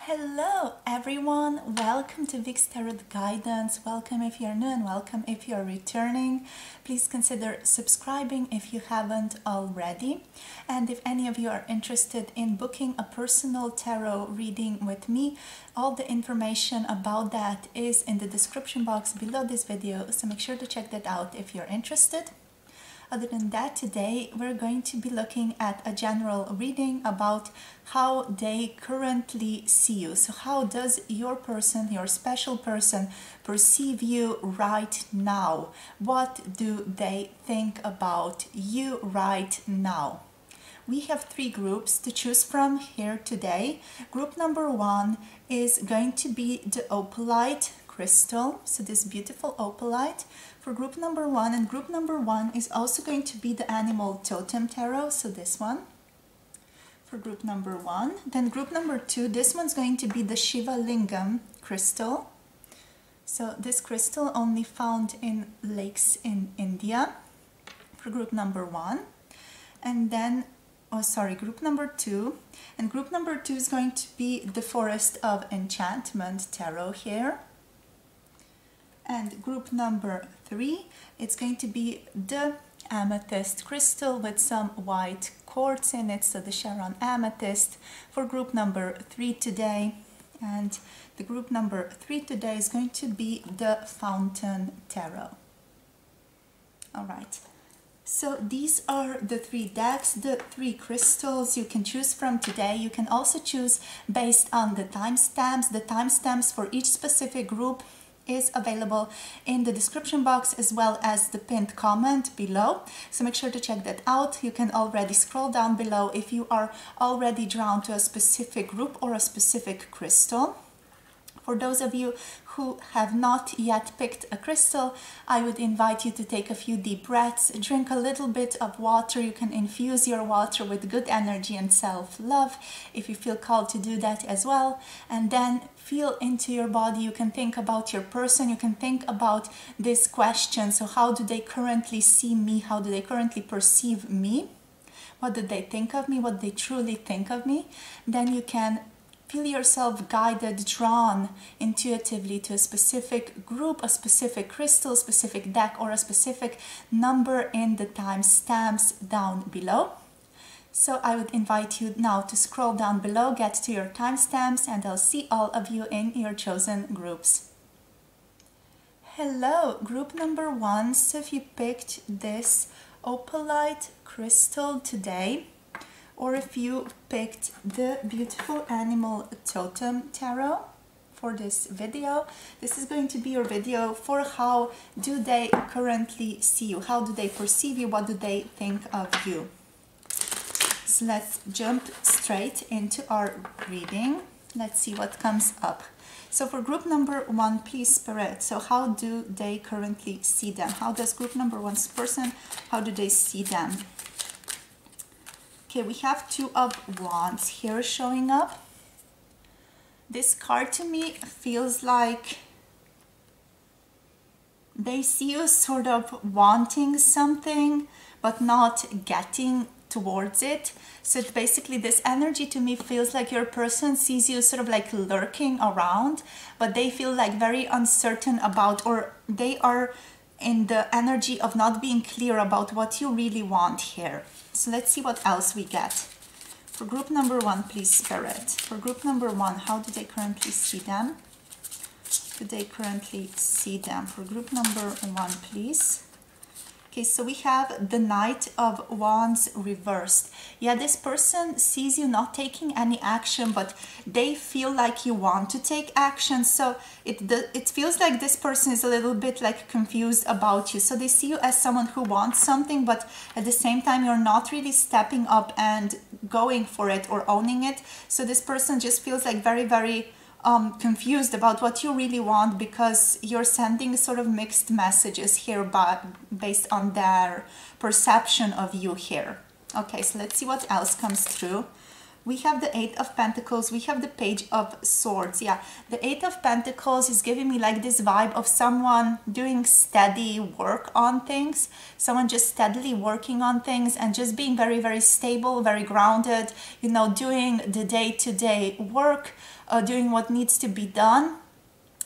Hello everyone, welcome to Vic's Tarot Guidance. Welcome if you're new and welcome if you're returning. Please consider subscribing if you haven't already. And if any of you are interested in booking a personal tarot reading with me, all the information about that is in the description box below this video, so make sure to check that out if you're interested. Other than that, today we're going to be looking at a general reading about how they currently see you. So how does your person, your special person, perceive you right now? What do they think about you right now? We have three groups to choose from here today. Group number one is going to be the Opalite crystal, so this beautiful opalite for group number one, and group number one is also going to be the animal Totem tarot, so this one for group number one. Then group number two, this one's going to be the Shiva Lingam crystal, so this crystal only found in lakes in India for group number one. And then group number two, and group number two is going to be the Forest of Enchantment tarot here. And group number three, it's going to be the Amethyst crystal with some white quartz in it, so the Chevron Amethyst for group number three today. And the group number three today is going to be the Fountain tarot. All right. So these are the three decks, the three crystals you can choose from today. You can also choose based on the timestamps. The timestamps for each specific group is available in the description box as well as the pinned comment below, so make sure to check that out. You can already scroll down below if you are already drawn to a specific group or a specific crystal. For those of you who have not yet picked a crystal, I would invite you to take a few deep breaths, drink a little bit of water. You can infuse your water with good energy and self-love if you feel called to do that as well. And then feel into your body. You can think about your person. You can think about this question. So how do they currently see me? How do they currently perceive me? What do they think of me? What do they truly think of me? Then you can feel yourself guided, drawn intuitively to a specific group, a specific crystal, specific deck, or a specific number in the timestamps down below. So I would invite you now to scroll down below, get to your timestamps, and I'll see all of you in your chosen groups. Hello, group number one. So if you picked this Opalite crystal today, or if you picked the beautiful animal Totem tarot for this video, this is going to be your video for how do they currently see you, how do they perceive you, what do they think of you. So let's jump straight into our reading. Let's see what comes up. So for group number one, please Spirit, so how do they currently see them? How does group number one's person, how do they see them? Okay, we have Two of Wands here showing up. This card to me feels like they see you sort of wanting something but not getting towards it. So it's basically this energy to me feels like your person sees you sort of like lurking around, but they feel like very uncertain about, or they are in the energy of not being clear about what you really want here. So let's see what else we get. For group number one, please Spirit. For group number one, how do they currently see them? Do they currently see them? For group number one, please. Okay, so we have the Knight of Wands reversed. Yeah, this person sees you not taking any action, but they feel like you want to take action. So it feels like this person is a little bit like confused about you. So they see you as someone who wants something, but at the same time, you're not really stepping up and going for it or owning it. So this person just feels like very, very confused about what you really want, because you're sending sort of mixed messages here based on their perception of you here. Okay, so let's see what else comes through. we have the Eight of Pentacles, we have the Page of Swords. Yeah, the Eight of Pentacles is giving me like this vibe of someone doing steady work on things, someone just steadily working on things and just being very, very stable, very grounded, you know, doing the day-to-day work, doing what needs to be done,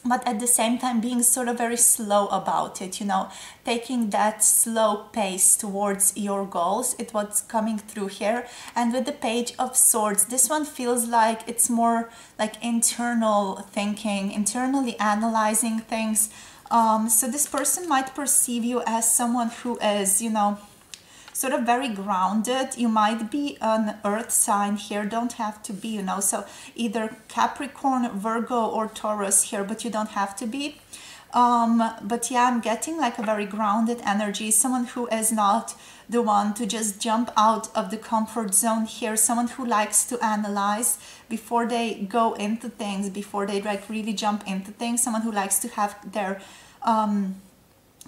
but at the same time being sort of very slow about it, you know, taking that slow pace towards your goals. It's what's coming through here. And with the Page of Swords, this one feels like it's more like internal thinking, internally analyzing things. So this person might perceive you as someone who is, you know, sort of very grounded. You might be an earth sign here, don't have to be, you know, so either Capricorn, Virgo or Taurus here, but you don't have to be. But yeah, I'm getting like a very grounded energy, someone who is not the one to just jump out of the comfort zone here, someone who likes to analyze before they go into things, before they like really jump into things, someone who likes to have their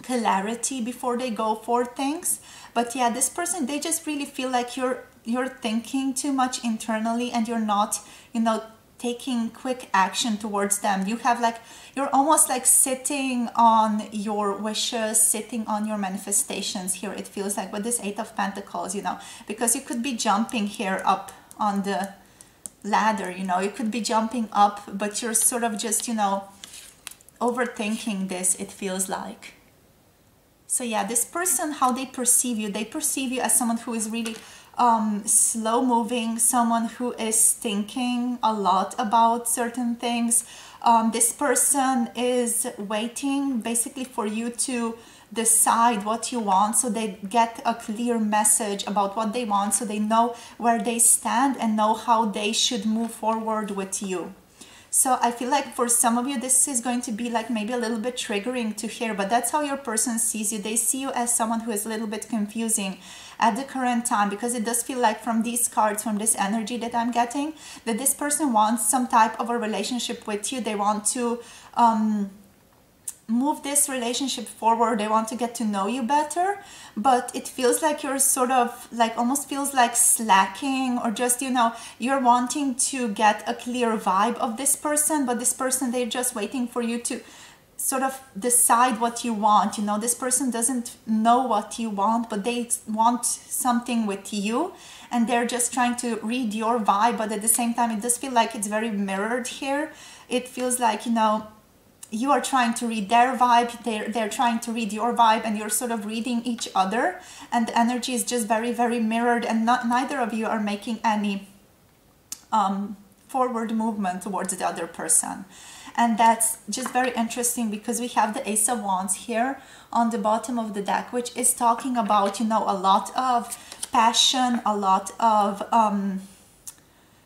clarity before they go for things. But yeah, this person, they just really feel like you're thinking too much internally and you're not, you know, taking quick action towards them. You have like, you're almost like sitting on your wishes, sitting on your manifestations here, it feels like, with this Eight of Pentacles, you know, because you could be jumping here up on the ladder, you know, you could be jumping up, but you're sort of just, you know, overthinking this, it feels like. So yeah, this person, how they perceive you as someone who is really slow moving, someone who is thinking a lot about certain things. This person is waiting basically for you to decide what you want, so they get a clear message about what they want, so they know where they stand and know how they should move forward with you. So I feel like for some of you, this is going to be like maybe a little bit triggering to hear, but that's how your person sees you. They see you as someone who is a little bit confusing at the current time, because it does feel like from these cards, from this energy that I'm getting, that this person wants some type of a relationship with you. They want to move this relationship forward. They want to get to know you better, but it feels like you're sort of like, almost feels like slacking, or just, you know, you're wanting to get a clear vibe of this person, but this person, they're just waiting for you to sort of decide what you want. You know, this person doesn't know what you want, but they want something with you, and they're just trying to read your vibe. But at the same time, it does feel like it's very mirrored here. It feels like, you know, you are trying to read their vibe, they're trying to read your vibe, and you're sort of reading each other, and the energy is just very, very mirrored, and neither of you are making any forward movement towards the other person. And that's just very interesting, because we have the Ace of Wands here on the bottom of the deck, which is talking about, you know, a lot of passion, a lot of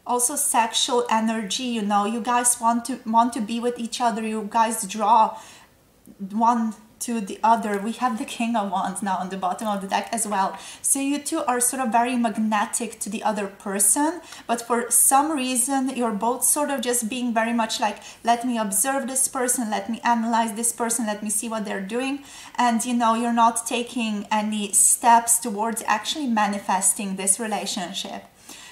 also sexual energy. You know, you guys want to be with each other, you guys draw one to the other. We have the King of Wands now on the bottom of the deck as well. So you two are sort of very magnetic to the other person, but for some reason you're both sort of just being very much like, let me observe this person, let me analyze this person, let me see what they're doing. And you know, you're not taking any steps towards actually manifesting this relationship.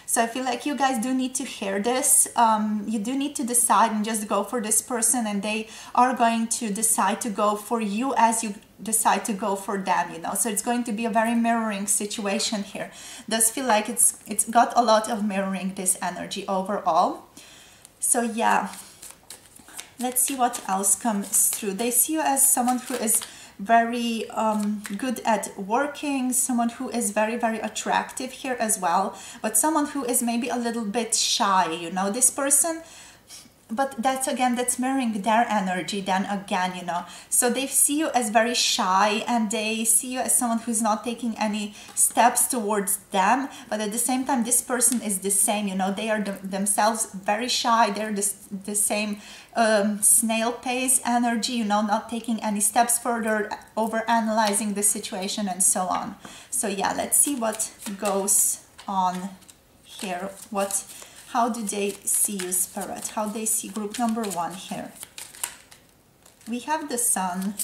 So I feel like you guys do need to hear this. You do need to decide and just go for this person, and they are going to decide to go for you as you decide to go for them, you know. So it's going to be a very mirroring situation here. Does feel like it's got a lot of mirroring, this energy overall. So yeah, let's see what else comes through. They see you as someone who is very good at working, someone who is very, very attractive here as well, but someone who is maybe a little bit shy, you know, this person. But that's again, that's mirroring their energy then again, you know. So they see you as very shy, and they see you as someone who's not taking any steps towards them. But at the same time, this person is the same, you know. They are themselves very shy. They're the same snail pace energy, you know, not taking any steps further, over analyzing the situation and so on. So yeah, let's see what goes on here. How do they see you, Spirit? How they see group number one here? We have the Sun.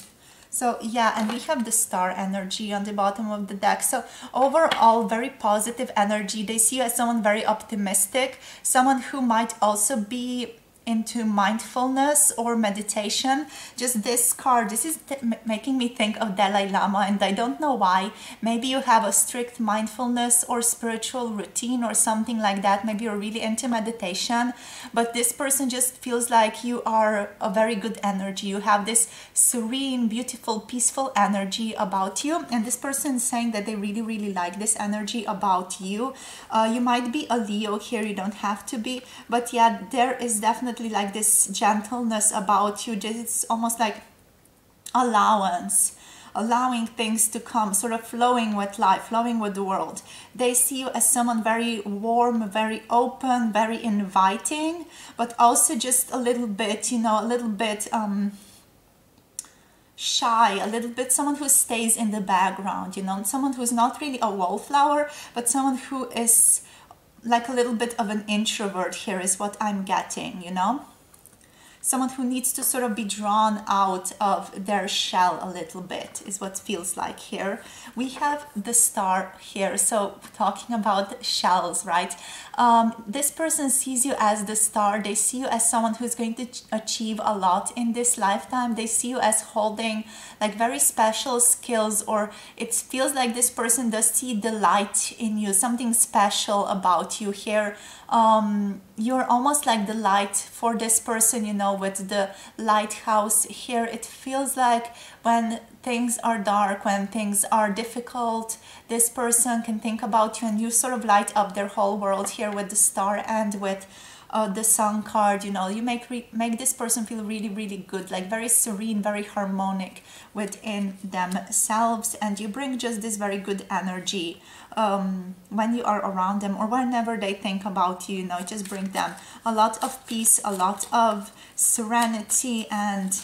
So yeah, and we have the star energy on the bottom of the deck. So overall, very positive energy. They see you as someone very optimistic, someone who might also be into mindfulness or meditation. Just this card, this is making me think of Dalai Lama, and I don't know why. Maybe you have a strict mindfulness or spiritual routine or something like that. Maybe you're really into meditation, but this person just feels like you are a very good energy. You have this serene, beautiful, peaceful energy about you, and this person is saying that they really, really like this energy about you. You might be a Leo here, you don't have to be, but yeah, there is definitely like this gentleness about you. Just it's almost like allowing things to come, sort of flowing with life, flowing with the world. They see you as someone very warm, very open, very inviting, but also just a little bit, you know, a little bit shy, a little bit someone who stays in the background, you know, someone who's not really a wallflower, but someone who is like a little bit of an introvert here is what I'm getting, you know? Someone who needs to sort of be drawn out of their shell a little bit is what feels like here. We have the star here, so talking about shells, right? This person sees you as the star. They see you as someone who's going to achieve a lot in this lifetime. They see you as holding like very special skills, or it feels like this person does see the light in you, something special about you here. You're almost like the light for this person, you know, with the lighthouse here. It feels like when things are dark, when things are difficult, this person can think about you and you sort of light up their whole world here with the star and with the sun card. You know, you make this person feel really, really good, like very serene, very harmonic within themselves, and you bring just this very good energy when you are around them or whenever they think about you. You know, just bring them a lot of peace, a lot of serenity, and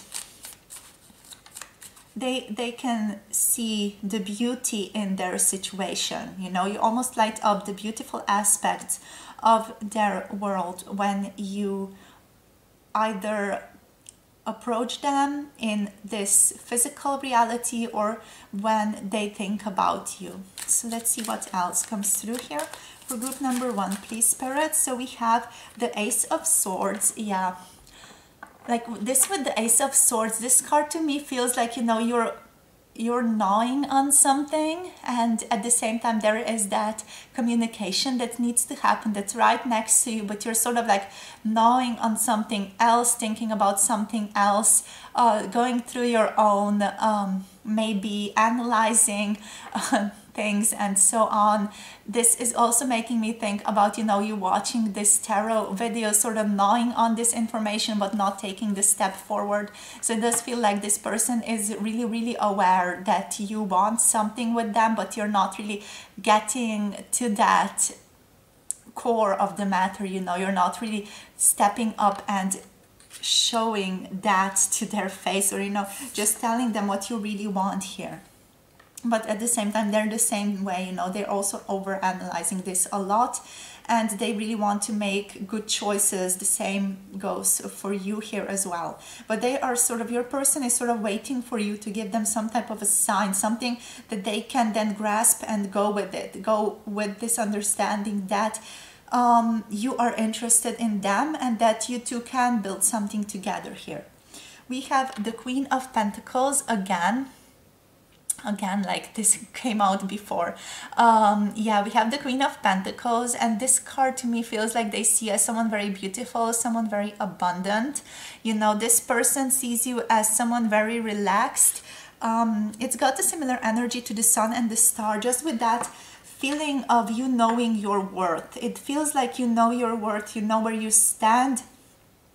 they can see the beauty in their situation. You know, you almost light up the beautiful aspects of their world when you either approach them in this physical reality or when they think about you. So let's see what else comes through here for group number 1, please, Spirit. So we have the Ace of Swords. Yeah, like this with the Ace of Swords, this card to me feels like, you know, you're gnawing on something, and at the same time there is that communication that needs to happen that's right next to you, but you're sort of like gnawing on something else, thinking about something else, going through your own maybe analyzing things and so on. This is also making me think about, you know, you watching this tarot video, sort of gnawing on this information but not taking the step forward. So it does feel like this person is really, really aware that you want something with them, but you're not really getting to that core of the matter. You know, you're not really stepping up and showing that to their face, or, you know, just telling them what you really want here. But at the same time, they're the same way, you know, they're also over analyzing this a lot, and they really want to make good choices. The same goes for you here as well. But they are sort of, your person is sort of waiting for you to give them some type of a sign, something that they can then grasp and go with it, go with this understanding that you are interested in them and that you two can build something together here. We have the Queen of Pentacles again, like this came out before. Yeah, we have the Queen of Pentacles, and this card to me feels like they see as someone very beautiful, someone very abundant. You know, this person sees you as someone very relaxed. It's got a similar energy to the Sun and the Star, just with that feeling of you knowing your worth. It feels like you know your worth, you know where you stand.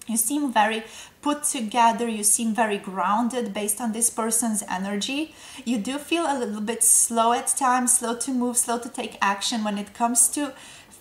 You seem very put together, you seem very grounded based on this person's energy. You do feel a little bit slow at times, slow to move, slow to take action when it comes to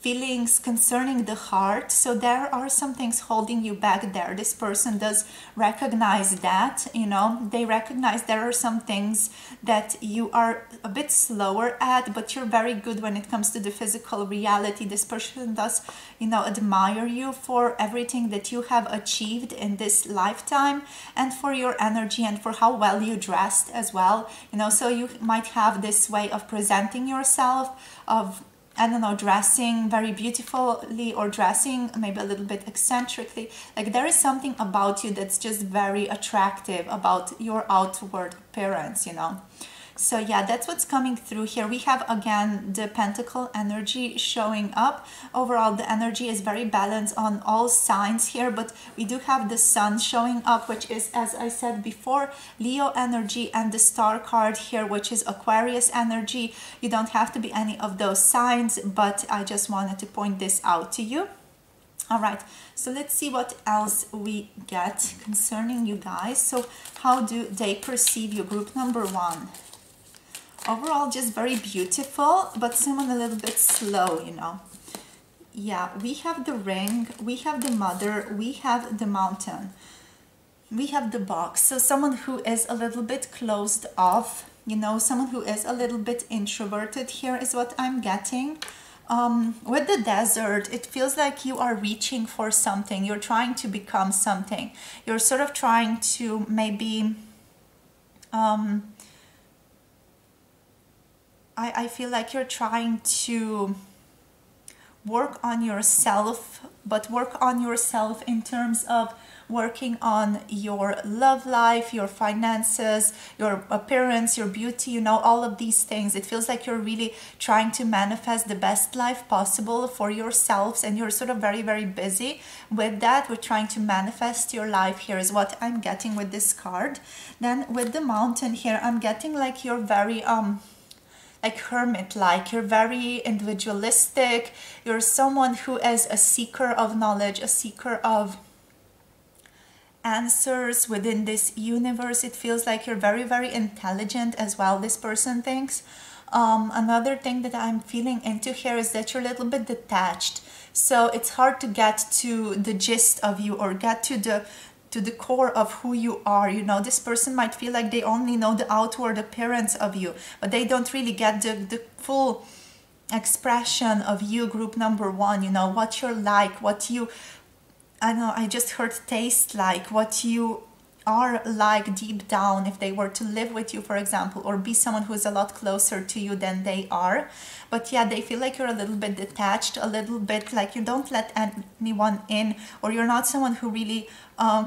feelings concerning the heart. So there are some things holding you back there. This person does recognize that, you know, they recognize there are some things that you are a bit slower at, but you're very good when it comes to the physical reality. This person does, you know, admire you for everything that you have achieved in this lifetime, and for your energy, and for how well you dressed as well, you know. So you might have this way of presenting yourself, of, I don't know, dressing very beautifully, or dressing maybe a little bit eccentrically. Like there is something about you that's just very attractive about your outward appearance, you know. So yeah, that's what's coming through here. We have again the Pentacle energy showing up. Overall, the energy is very balanced on all signs here, but we do have the Sun showing up, which is, as I said before, Leo energy, and the Star card here, which is Aquarius energy. You don't have to be any of those signs, but I just wanted to point this out to you. All right, so let's see what else we get concerning you guys. So how do they perceive you? Group number 1. Overall, just very beautiful, but someone a little bit slow, you know. Yeah, we have the Ring, we have the Mother, we have the Mountain, we have the Box. So someone who is a little bit closed off, you know, someone who is a little bit introverted here is what I'm getting. With the Desert, it feels like you are reaching for something. You're trying to become something. You're sort of trying to maybe... I feel like you're trying to work on yourself, but work on yourself in terms of working on your love life, your finances, your appearance, your beauty, you know, all of these things. It feels like you're really trying to manifest the best life possible for yourselves, and you're sort of very, very busy with that. We're trying to manifest your life here is what I'm getting with this card. Then with the Mountain here, I'm getting like you're very like hermit-like. You're very individualistic. You're someone who is a seeker of knowledge, a seeker of answers within this universe. It feels like you're very, very intelligent as well, this person thinks. Another thing that I'm feeling into here is that you're a little bit detached. So it's hard to get to the gist of you, or get to the core of who you are. You know, this person might feel like they only know the outward appearance of you, but they don't really get the full expression of you, group number 1. You know, what you're like, what you, I know, I just heard taste like, what you are like deep down if they were to live with you, for example, or be someone who's a lot closer to you than they are. But yeah, they feel like you're a little bit detached, a little bit like you don't let anyone in, or you're not someone who really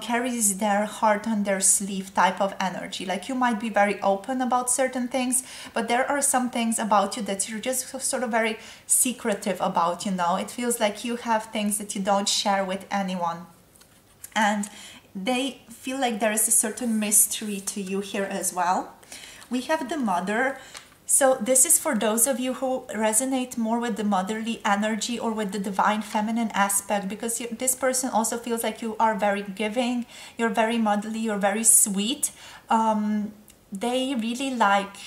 carries their heart on their sleeve type of energy. Like you might be very open about certain things, but there are some things about you that you're just sort of very secretive about, you know. It feels like you have things that you don't share with anyone. And they feel like there is a certain mystery to you here as well. We have the Mother. So this is for those of you who resonate more with the motherly energy or with the divine feminine aspect, because this person also feels like you are very giving, you're very motherly, you're very sweet. They really like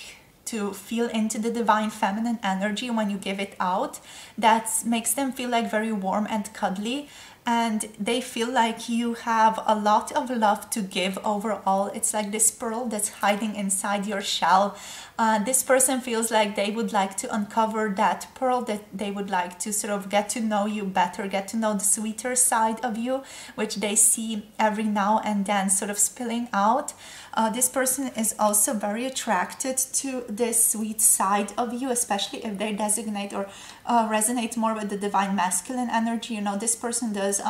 to feel into the divine feminine energy when you give it out. That makes them feel like very warm and cuddly. And they feel like you have a lot of love to give overall. It's like this pearl that's hiding inside your shell. This person feels like they would like to uncover that pearl, that they would like to sort of get to know you better, get to know the sweeter side of you, which they see every now and then sort of spilling out. This person is also very attracted to this sweet side of you, especially if they designate or resonate more with the divine masculine energy. You know, this person does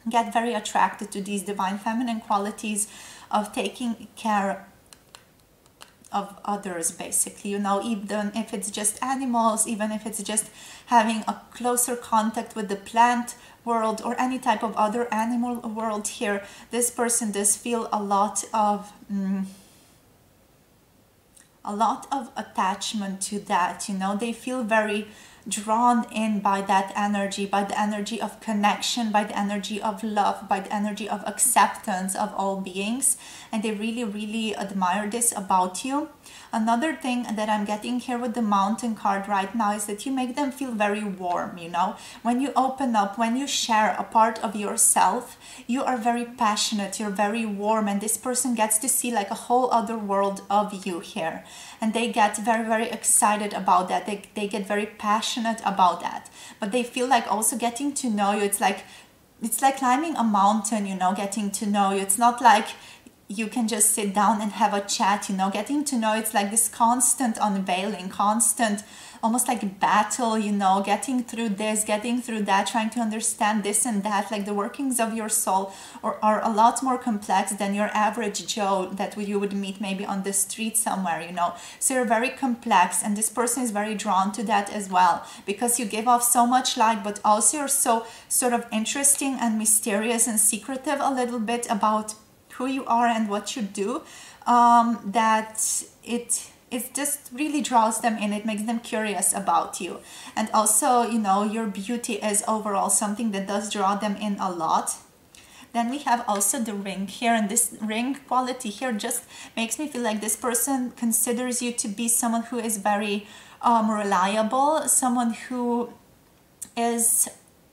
get very attracted to these divine feminine qualities of taking care of others, basically, you know, even if it's just animals, even if it's just having a closer contact with the plant world or any type of other animal world here. This person does feel a lot of attachment to that, you know. They feel very drawn in by that energy, by the energy of connection, by the energy of love, by the energy of acceptance of all beings, and they really, really admire this about you. Another thing that I'm getting here with the Mountain card right now is that you make them feel very warm, you know. When you open up, when you share a part of yourself, you are very passionate, you're very warm, and this person gets to see like a whole other world of you here. And they get very, very excited about that. They get very passionate about that. But they feel like also getting to know you. It's like climbing a mountain, you know, getting to know you. It's not like you can just sit down and have a chat, you know. Getting to know, it's like this constant unveiling, constant, almost like battle, you know, getting through this, getting through that, trying to understand this and that. Like the workings of your soul are a lot more complex than your average Joe that you would meet maybe on the street somewhere, you know. So you're very complex, and this person is very drawn to that as well, because you give off so much light, but also you're so sort of interesting and mysterious and secretive a little bit about who you are and what you do, that it just really draws them in. It makes them curious about you. And also, you know, your beauty is overall something that does draw them in a lot. Then we have also the ring here, and this ring quality here just makes me feel like this person considers you to be someone who is very reliable, someone who is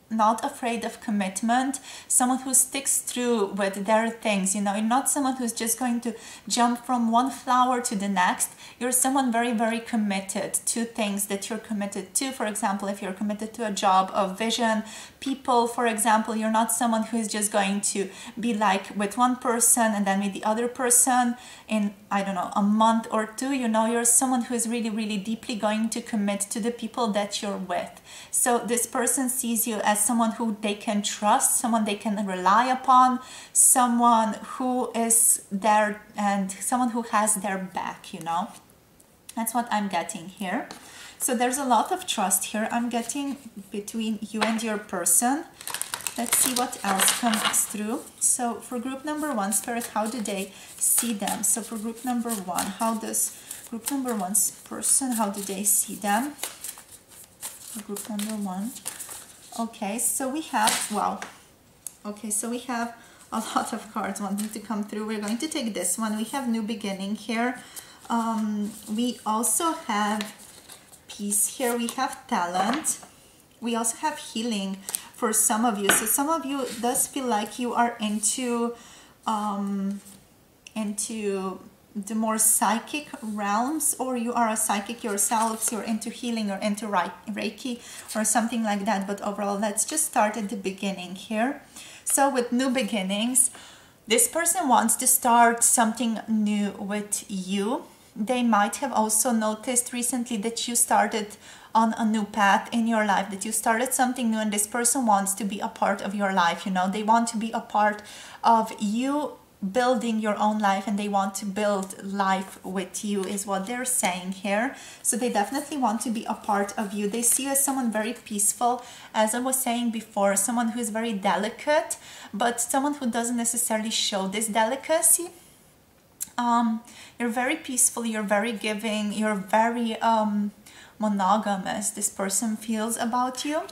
not afraid of commitment, someone who sticks through with their things, you know. You're not someone who's just going to jump from one flower to the next. You're someone very, very committed to things that you're committed to. For example, if you're committed to a job, a vision, people, for example, you're not someone who is just going to be like with one person and then with the other person in, I don't know, a month or two, you know. You're someone who is really, really deeply going to commit to the people that you're with. So this person sees you as someone who they can trust, someone they can rely upon, someone who is there and someone who has their back, you know. That's what I'm getting here. So there's a lot of trust here I'm getting between you and your person. Let's see what else comes through. So for group number one, Spirit, how do they see them? So for group number one, how does group number one's person, how do they see them? For group number one. Okay, so we have, wow. Okay, so we have a lot of cards wanting to come through. We're going to take this one. We have new beginning here. We also have peace here. We have talent. We also have healing for some of you. So some of you does feel like you are into the more psychic realms, or you are a psychic yourselves, you're into healing or into Reiki or something like that. But overall, let's just start at the beginning here. So with new beginnings, this person wants to start something new with you. They might have also noticed recently that you started on a new path in your life, that you started something new, and this person wants to be a part of your life, you know. They want to be a part of you building your own life, and they want to build life with you is what they're saying here. So they definitely want to be a part of you. They see you as someone very peaceful, as I was saying before, someone who is very delicate, but someone who doesn't necessarily show this delicacy. You're very peaceful, you're very giving, you're very monogamous, this person feels about you.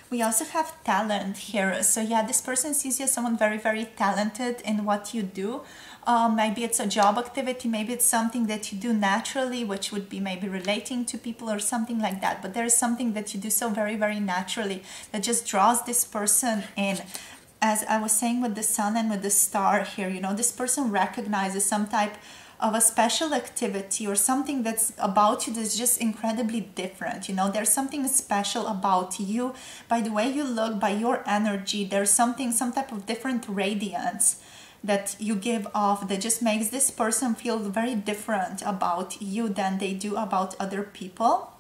We also have talent here. So yeah, this person sees you as someone very, very talented in what you do. Maybe it's a job activity, maybe it's something that you do naturally, which would be maybe relating to people or something like that. But there is something that you do so very, very naturally that just draws this person in. As I was saying with the sun and with the star here, you know, this person recognizes some type of a special activity or something that's about you that's just incredibly different. You know, there's something special about you by the way you look, by your energy. There's something, some type of different radiance that you give off that just makes this person feel very different about you than they do about other people.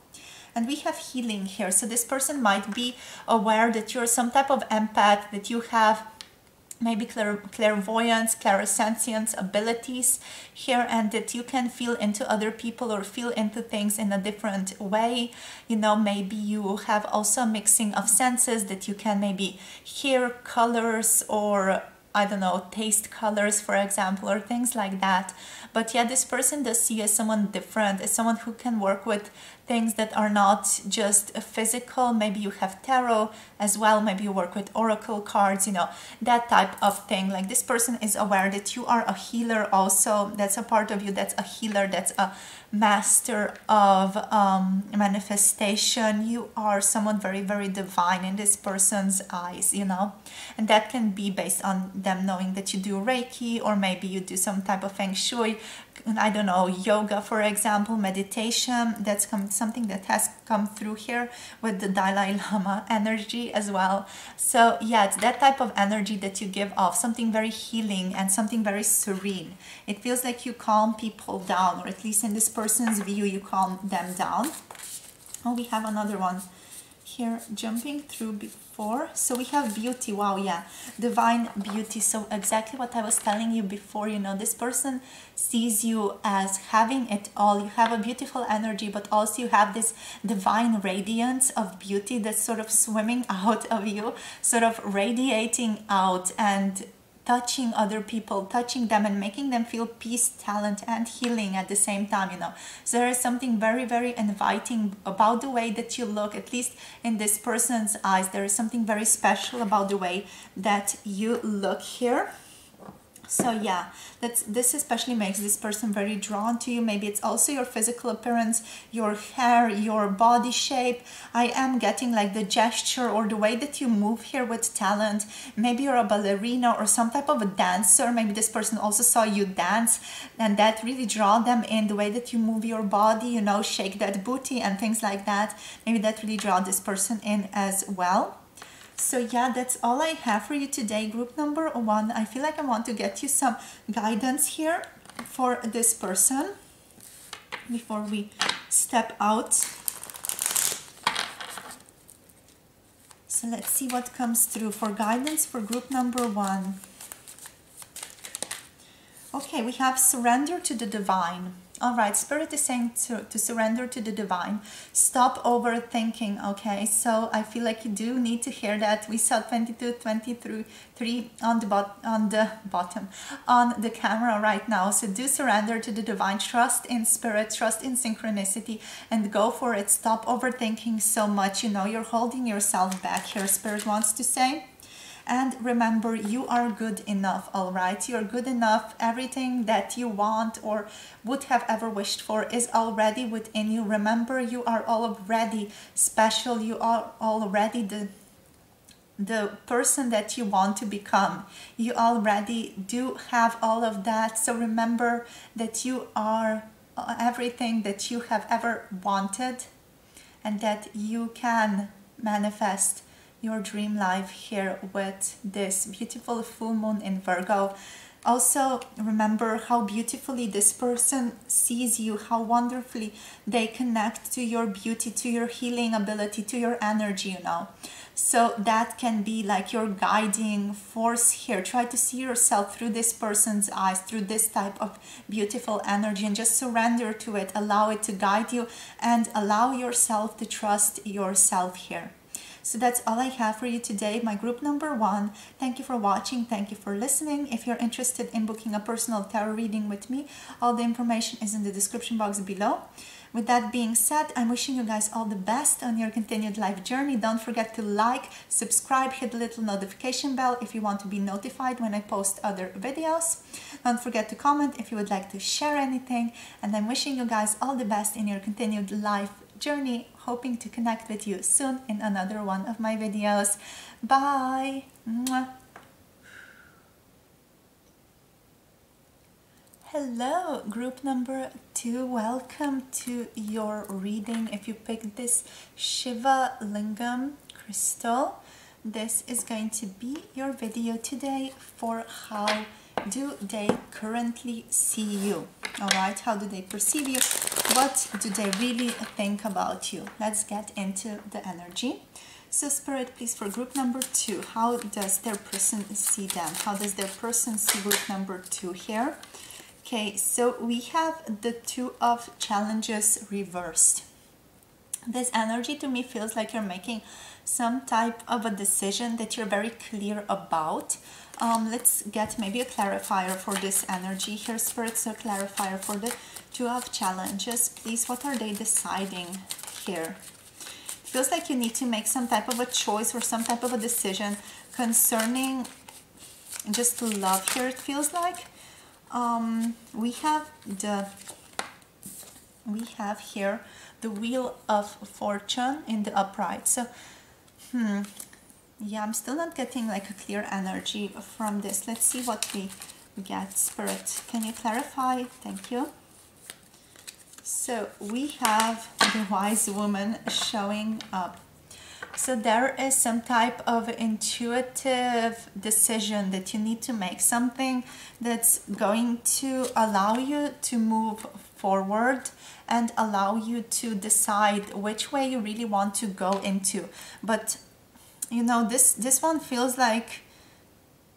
And we have healing here. So this person might be aware that you're some type of empath, that you have maybe clairvoyance, clairsentience abilities here, and that you can feel into other people or feel into things in a different way. You know, maybe you have also a mixing of senses, that you can maybe hear colors or, I don't know, taste colors, for example, or things like that. But yeah, this person does see you as someone different, as someone who can work with things that are not just physical. Maybe you have tarot as well, maybe you work with oracle cards, you know, that type of thing. Like this person is aware that you are a healer also. That's a part of you that's a healer, that's a master of manifestation. You are someone very, very divine in this person's eyes, you know, and that can be based on them knowing that you do Reiki, or maybe you do some type of Feng Shui, I don't know, yoga, for example, meditation. That's something that has come through here with the Dalai Lama energy as well. So yeah, it's that type of energy that you give off, something very healing and something very serene. It feels like you calm people down, or at least in this person's view, you calm them down. Oh, we have another one here jumping through before. So we have beauty. Wow, yeah, divine beauty. So exactly what I was telling you before, you know, this person sees you as having it all. You have a beautiful energy, but also you have this divine radiance of beauty that's sort of swimming out of you, sort of radiating out and touching other people, touching them and making them feel peace, talent, and healing at the same time, you know. So there is something very, very inviting about the way that you look, at least in this person's eyes. There is something very special about the way that you look here. So yeah, this especially makes this person very drawn to you. Maybe it's also your physical appearance, your hair, your body shape. I am getting like the gesture or the way that you move here with talent. Maybe you're a ballerina or some type of a dancer. Maybe this person also saw you dance, and that really draw them in. The way that you move your body, you know, shake that booty and things like that. Maybe that really draw this person in as well. So yeah, that's all I have for you today, group number 1. I feel like I want to get you some guidance here for this person before we step out. So let's see what comes through for guidance for group number 1. Okay, we have surrender to the divine. All right, Spirit is saying to surrender to the divine. Stop overthinking, okay? So I feel like you do need to hear that. We saw 22, 23 on the bottom, on the camera right now. So do surrender to the divine. Trust in Spirit, trust in synchronicity, and go for it. Stop overthinking so much. You know, you're holding yourself back here, Spirit wants to say. And remember, you are good enough, all right? You're good enough. Everything that you want or would have ever wished for is already within you. Remember, you are already special. You are already the person that you want to become. You already do have all of that. So remember that you are everything that you have ever wanted, and that you can manifest your dream life here with this beautiful full moon in Virgo. Also, remember how beautifully this person sees you, how wonderfully they connect to your beauty, to your healing ability, to your energy, you know. So that can be like your guiding force here. Try to see yourself through this person's eyes, through this type of beautiful energy, and just surrender to it. Allow it to guide you and allow yourself to trust yourself here. So that's all I have for you today, my group number 1. Thank you for watching. Thank you for listening. If you're interested in booking a personal tarot reading with me, all the information is in the description box below. With that being said, I'm wishing you guys all the best on your continued life journey. Don't forget to like, subscribe, hit the little notification bell if you want to be notified when I post other videos. Don't forget to comment if you would like to share anything. And I'm wishing you guys all the best in your continued life journey, hoping to connect with you soon in another one of my videos. Bye. Mwah. Hello, group number 2. Welcome to your reading. If you picked this Shiva Lingam crystal, this is going to be your video today for how do they currently see you. All right, how do they perceive you? What do they really think about you? Let's get into the energy. So Spirit, please, for group number 2, how does their person see them? How does their person see group number 2 here? Okay, so we have the 2 of challenges reversed. This energy to me feels like you're making some type of a decision that you're very clear about. Let's get maybe a clarifier for this energy here, Spirit. So clarifier for the 2 of challenges, please. What are they deciding here. It feels like you need to make some type of a choice or some type of a decision concerning just love here, it feels like. We have here the Wheel of Fortune in the upright. So, yeah, I'm still not getting like a clear energy from this. Let's see what we get. Spirit, can you clarify? Thank you. So we have the Wise Woman showing up. So there is some type of intuitive decision that you need to make, something that's going to allow you to move forward and allow you to decide which way you really want to go into. But you know, this one feels like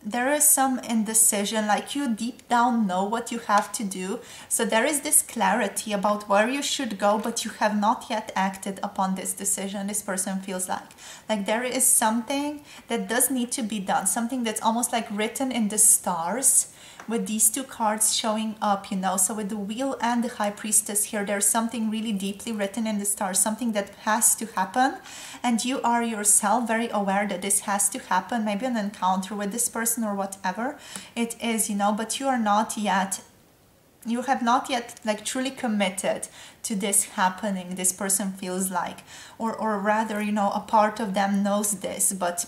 there is some indecision, like you deep down know what you have to do. So there is this clarity about where you should go, but you have not yet acted upon this decision. This person feels like there is something that does need to be done, something that's almost like written in the stars, with these two cards showing up, you know. So with the Wheel and the High Priestess here, there's something really deeply written in the stars, something that has to happen, and you are yourself very aware that this has to happen, maybe an encounter with this person or whatever it is, you know, but you have not yet like truly committed to this happening. This person feels like, or rather, you know, a part of them knows this, but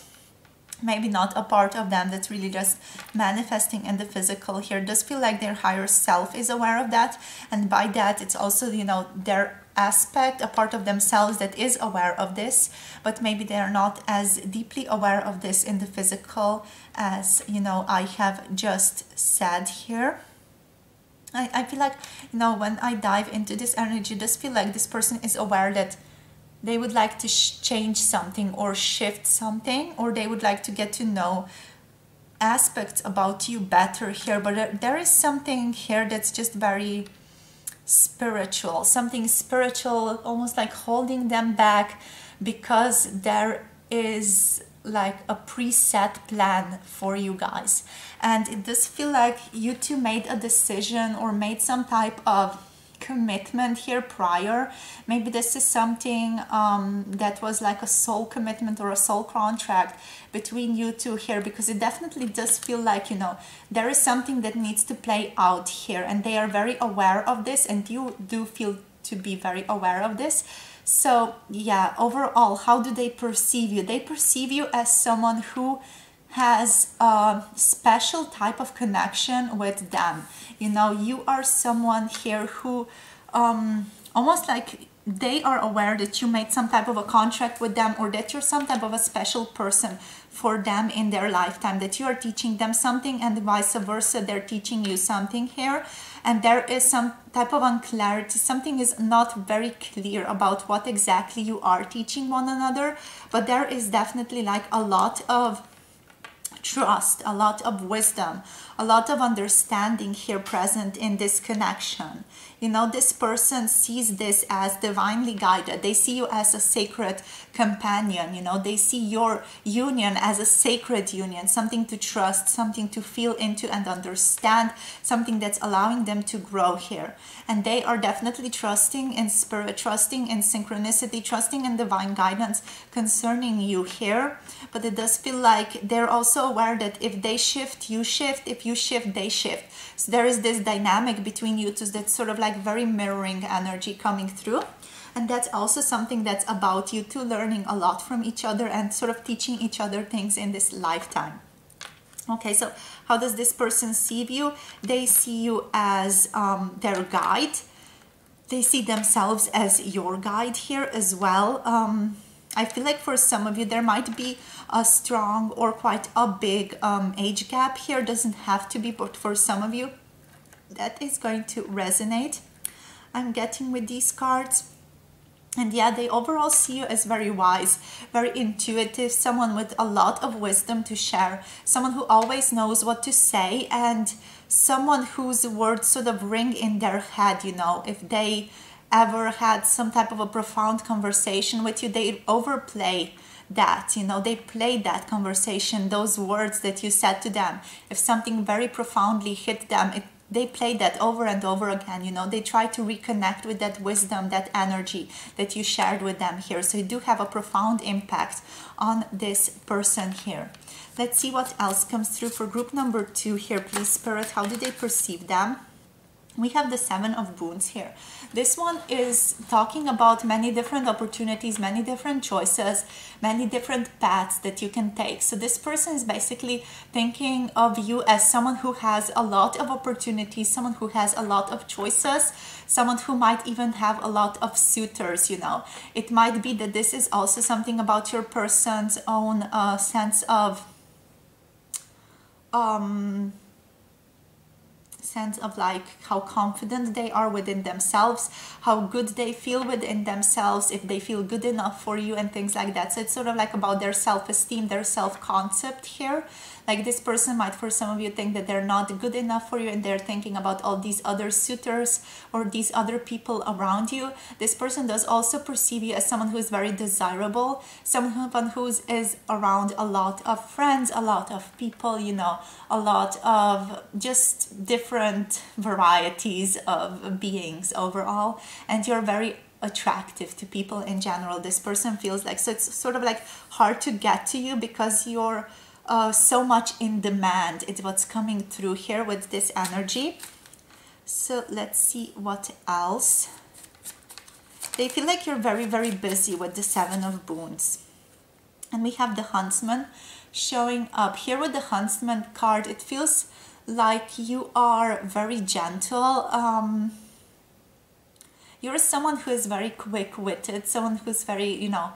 maybe not a part of them that's really just manifesting in the physical here. It does feel like their higher self is aware of that, and by that it's also, you know, their aspect, a part of themselves that is aware of this, but maybe they are not as deeply aware of this in the physical as, you know, I have just said here. I feel like, you know, when I dive into this energy, it does feel like this person is aware that they would like to change something or shift something, or they would like to get to know aspects about you better here. But there is something here that's just very spiritual, something spiritual, almost like holding them back, because there is like a preset plan for you guys. And it does feel like you two made a decision or made some type of commitment here prior. Maybe this is something that was like a soul commitment or a soul contract between you two here, because it definitely does feel like, you know, there is something that needs to play out here, and they are very aware of this, and you do feel to be very aware of this. So yeah, overall, how do they perceive you? They perceive you as someone who has a special type of connection with them. You know, you are someone here who almost like they are aware that you made some type of a contract with them, or that you're some type of a special person for them in their lifetime, that you are teaching them something, and vice versa, they're teaching you something here. And there is some type of unclarity, something is not very clear about what exactly you are teaching one another, but there is definitely like a lot of trust, a lot of wisdom, a lot of understanding here present in this connection. You know, this person sees this as divinely guided. They see you as a sacred companion. You know, they see your union as a sacred union, something to trust, something to feel into and understand, something that's allowing them to grow here. And they are definitely trusting in spirit, trusting in synchronicity, trusting in divine guidance concerning you here. But it does feel like they're also aware that if they shift, you shift. If you shift, they shift. So there is this dynamic between you two that's sort of like very mirroring energy coming through. And that's also something that's about you two learning a lot from each other and sort of teaching each other things in this lifetime. Okay, so how does this person see you? They see you as their guide. They see themselves as your guide here as well. I feel like for some of you, there might be a strong or quite a big age gap here. Doesn't have to be, but for some of you, that is going to resonate. I'm getting with these cards. And yeah, they overall see you as very wise, very intuitive, someone with a lot of wisdom to share, someone who always knows what to say, and someone whose words sort of ring in their head, you know. If they ever had some type of a profound conversation with you, they overplay that, you know, they play that conversation, those words that you said to them. If something very profoundly hit them, they play that over and over again, you know, they try to reconnect with that wisdom, that energy that you shared with them here. So you do have a profound impact on this person here. Let's see what else comes through for group number 2 here, please, Spirit. How do they perceive them? We have the 7 of Wands here. This one is talking about many different opportunities, many different choices, many different paths that you can take. So this person is basically thinking of you as someone who has a lot of opportunities, someone who has a lot of choices, someone who might even have a lot of suitors, you know. It might be that this is also something about your person's own sense of like how confident they are within themselves, how good they feel within themselves, if they feel good enough for you and things like that. So it's sort of like about their self-esteem, their self-concept here. Like this person might, for some of you, think that they're not good enough for you and they're thinking about all these other suitors or these other people around you. This person does also perceive you as someone who is very desirable, someone who is around a lot of friends, a lot of people, you know, a lot of just different varieties of beings overall. And you're very attractive to people in general, this person feels like. So it's sort of like hard to get to you because you're so much in demand. It's what's coming through here with this energy. So let's see what else. They feel like you're very, very busy with the 7 of Wands. And we have the Huntsman showing up here with the Huntsman card. It feels like you are very gentle. You're someone who is very quick-witted, someone who's very, you know,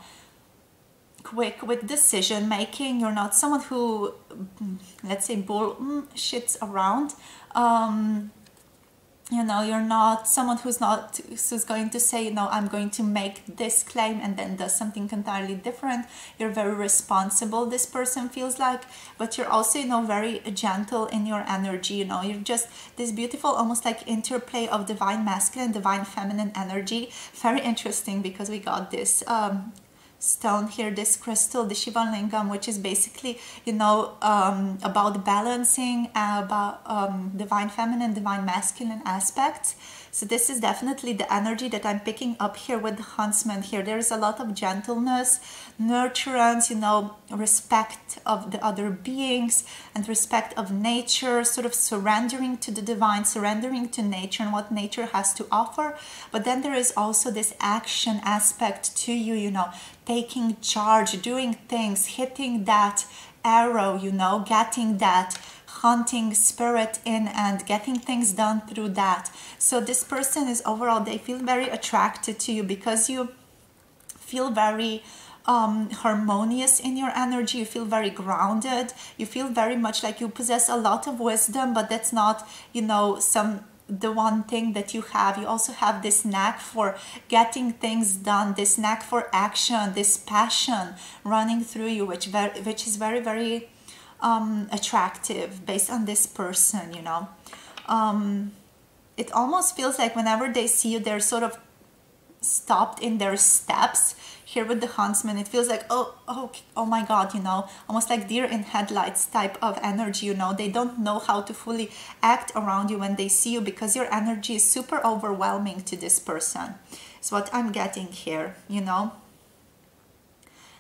quick with decision making. You're not someone who, let's say, shits around. You know, you're not someone who's going to say, you know, I'm going to make this claim and then does something entirely different. You're very responsible, this person feels like, but you're also, you know, very gentle in your energy. You know, you're just this beautiful, almost like interplay of divine masculine, divine feminine energy. Very interesting because we got this stone here, this crystal, the Shiva Lingam, which is basically, you know, about balancing, about divine feminine, divine masculine aspects. So this is definitely the energy that I'm picking up here with the Huntsman here. There's a lot of gentleness, nurturance, you know, respect of the other beings and respect of nature, sort of surrendering to the divine, surrendering to nature and what nature has to offer. But then there is also this action aspect to you, you know, taking charge, doing things, hitting that arrow, you know, getting that hunting spirit in and getting things done through that. So this person is overall, they feel very attracted to you because you feel very harmonious in your energy. You feel very grounded. You feel very much like you possess a lot of wisdom, but that's not, you know, the one thing that you have. You also have this knack for getting things done, this knack for action, this passion running through you, which is very, very attractive based on this person, you know. It almost feels like whenever they see you, they're sort of stopped in their steps. Here with the Huntsman, it feels like, oh my God, you know, almost like deer in headlights type of energy, you know. They don't know how to fully act around you when they see you because your energy is super overwhelming to this person. It's what I'm getting here, you know.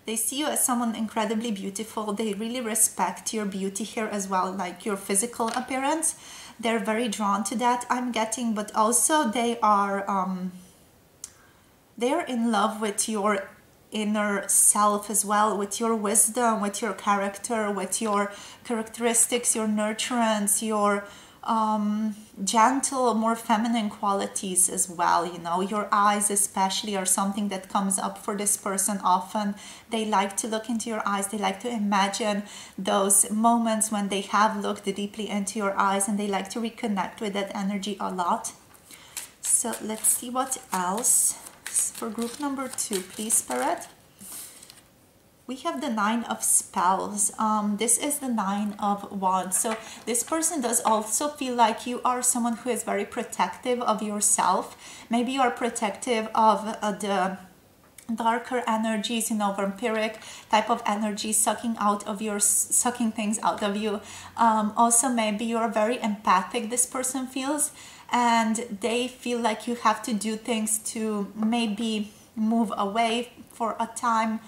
They see you as someone incredibly beautiful. They really respect your beauty here as well, like your physical appearance. They're very drawn to that, I'm getting, but also they are in love with your inner self as well, with your wisdom, with your character, with your characteristics, your nurturance, your gentle, more feminine qualities as well, you know. Your eyes especially are something that comes up for this person often. They like to look into your eyes. They like to imagine those moments when they have looked deeply into your eyes, and they like to reconnect with that energy a lot. So let's see what else for group number 2, please, Spirit. We have the 9 of Spells. This is the 9 of Wands. So this person does also feel like you are someone who is very protective of yourself. Maybe you are protective of the darker energies, you know, vampiric type of energy sucking things out of you. Also, maybe you're very empathic, this person feels, and they feel like you have to do things to maybe move away for a time,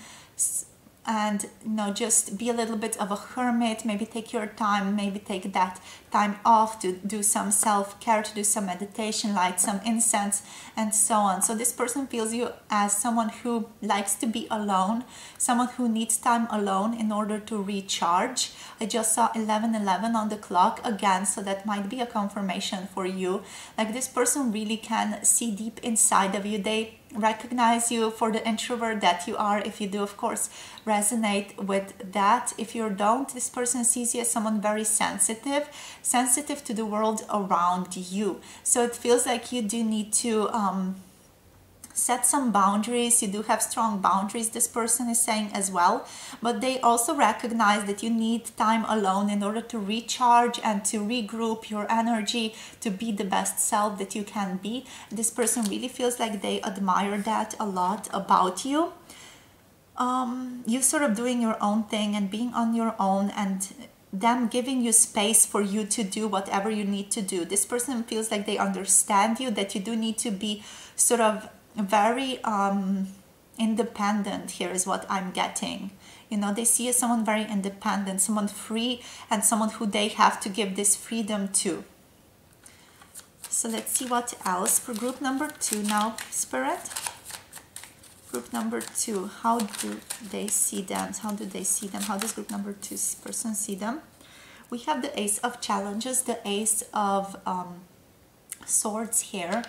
and you know, just be a little bit of a hermit, maybe take your time, maybe take that time off to do some self-care, to do some meditation, light some incense, and so on. So this person feels you as someone who likes to be alone, someone who needs time alone in order to recharge. I just saw 11:11 on the clock again, so that might be a confirmation for you. Like, this person really can see deep inside of you. They recognize you for the introvert that you are. If you do, of course, resonate with that. If you don't, this person sees you as someone very sensitive to the world around you. So it feels like you do need to set some boundaries. You do have strong boundaries, this person is saying as well, but they also recognize that you need time alone in order to recharge and to regroup your energy to be the best self that you can be. This person really feels like they admire that a lot about you. You sort of doing your own thing and being on your own, and them giving you space for you to do whatever you need to do. This person feels like they understand you, that you do need to be sort of very independent. Here is what I'm getting. You know, they see you as someone very independent, someone free, and someone who they have to give this freedom to. So let's see what else for group number 2 now, Spirit. Group number 2, how do they see them? How do they see them? How does group number 2 person see them? We have the Ace of Challenges, the Ace of Swords here.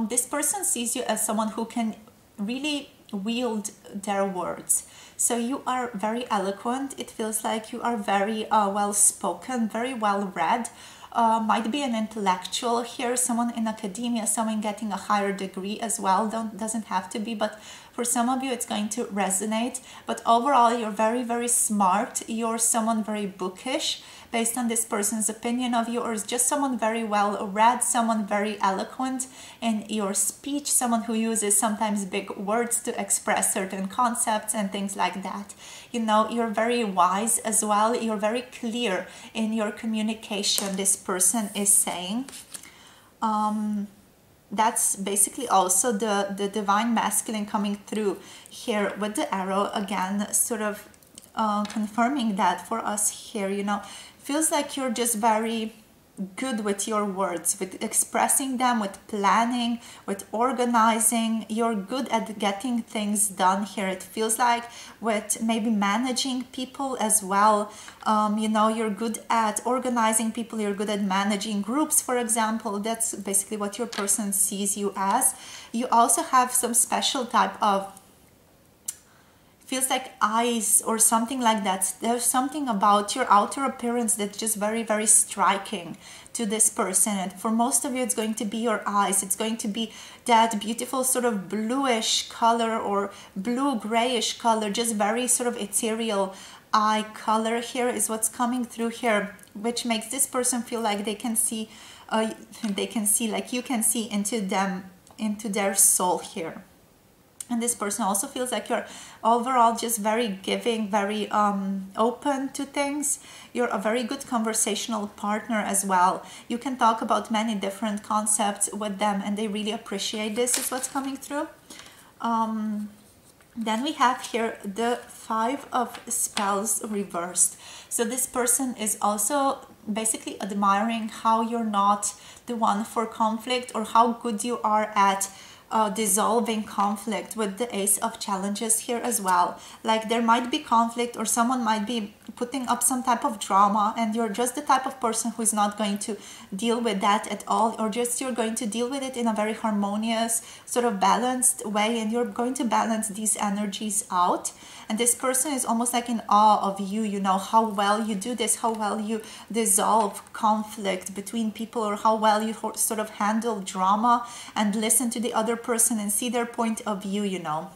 This person sees you as someone who can really wield their words. So you are very eloquent. It feels like you are very well spoken, very well read. Might be an intellectual here, someone in academia, someone getting a higher degree as well. Doesn't have to be, but for some of you it's going to resonate. But overall, you're very, very smart. You're someone very bookish based on this person's opinion of you, or is just someone very well read, someone very eloquent in your speech, someone who uses sometimes big words to express certain concepts and things like that. You know, you're very wise as well. You're very clear in your communication, this person is saying. That's basically also the divine masculine coming through here with the arrow again, sort of confirming that for us here. You know, feels like you're just very good with your words, with expressing them, with planning, with organizing. You're good at getting things done here. It feels like with maybe managing people as well. You know, you're good at organizing people. You're good at managing groups, for example. That's basically what your person sees you as. You also have some special type of, feels like eyes or something like that. There's something about your outer appearance that's just very, very striking to this person. And for most of you, it's going to be your eyes. It's going to be that beautiful sort of bluish color or blue grayish color, just very sort of ethereal eye color here is what's coming through here, which makes this person feel like they can see, like you can see into them, into their soul here. And this person also feels like you're overall just very giving, very open to things. You're a very good conversational partner as well. You can talk about many different concepts with them and they really appreciate this, is what's coming through. Then we have here the 5 of Spells reversed. So this person is also basically admiring how you're not the one for conflict, or how good you are at dissolving conflict with the Ace of Challenges here as well. Like, there might be conflict or someone might be putting up some type of drama, and you're just the type of person who is not going to deal with that at all, or just you're going to deal with it in a very harmonious, sort of balanced way, and you're going to balance these energies out. And this person is almost like in awe of you, you know, how well you do this, how well you dissolve conflict between people, or how well you sort of handle drama and listen to the other person and see their point of view, you know.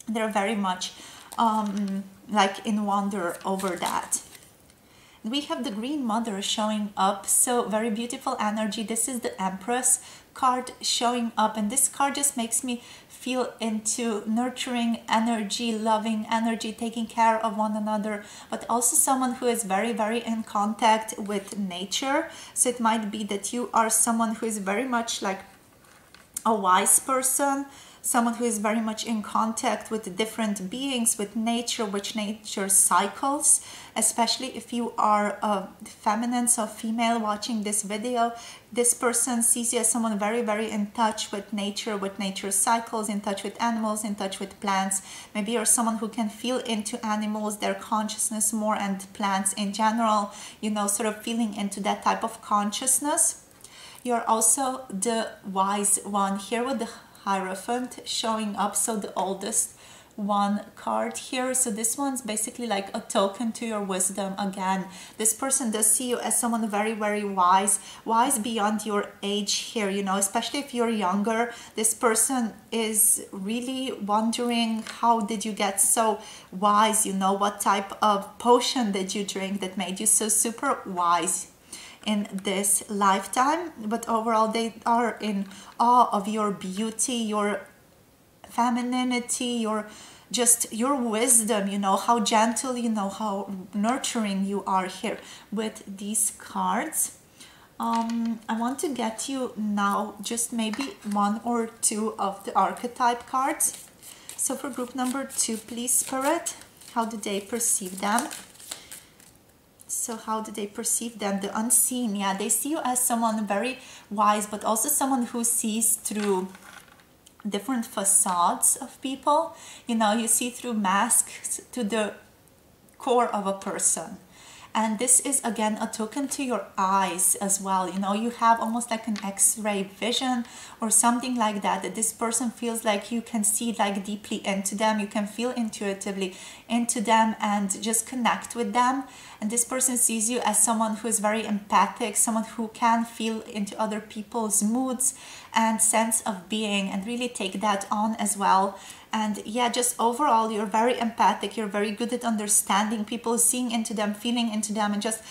They're very much like in wonder over that. We have the Green Mother showing up, so very beautiful energy. This is the Empress card showing up, and this card just makes me feel into nurturing energy, loving energy, taking care of one another, but also someone who is very, very in contact with nature. So it might be that you are someone who is very much like a wise person, someone who is very much in contact with different beings, with nature, with nature cycles, especially if you are a feminine, so female watching this video. This person sees you as someone very, very in touch with nature cycles, in touch with animals, in touch with plants. Maybe you're someone who can feel into animals, their consciousness more, and plants in general, you know, sort of feeling into that type of consciousness. You're also the wise one here with the Hierophant showing up, so the oldest one card here. So this one's basically like a token to your wisdom. Again, this person does see you as someone very, very wise beyond your age here, you know, especially if you're younger. This person is really wondering, how did you get so wise? You know, what type of potion did you drink that made you so super wise in this lifetime? But overall, they are in awe of your beauty, your femininity, your wisdom, you know, how gentle, you know, how nurturing you are here with these cards. I want to get you now just maybe one or two of the archetype cards. So for group number 2, please, Spirit, how do they perceive them? So how do they perceive them? The unseen, yeah, they see you as someone very wise, but also someone who sees through different facades of people. You know, you see through masks to the core of a person. And this is again a token to your eyes as well. You know, you have almost like an X-ray vision or something like that, that this person feels like you can see like deeply into them, you can feel intuitively into them and just connect with them. And this person sees you as someone who is very empathic, someone who can feel into other people's moods and sense of being and really take that on as well. And yeah, just overall, you're very empathic, you're very good at understanding people, seeing into them, feeling into them, and just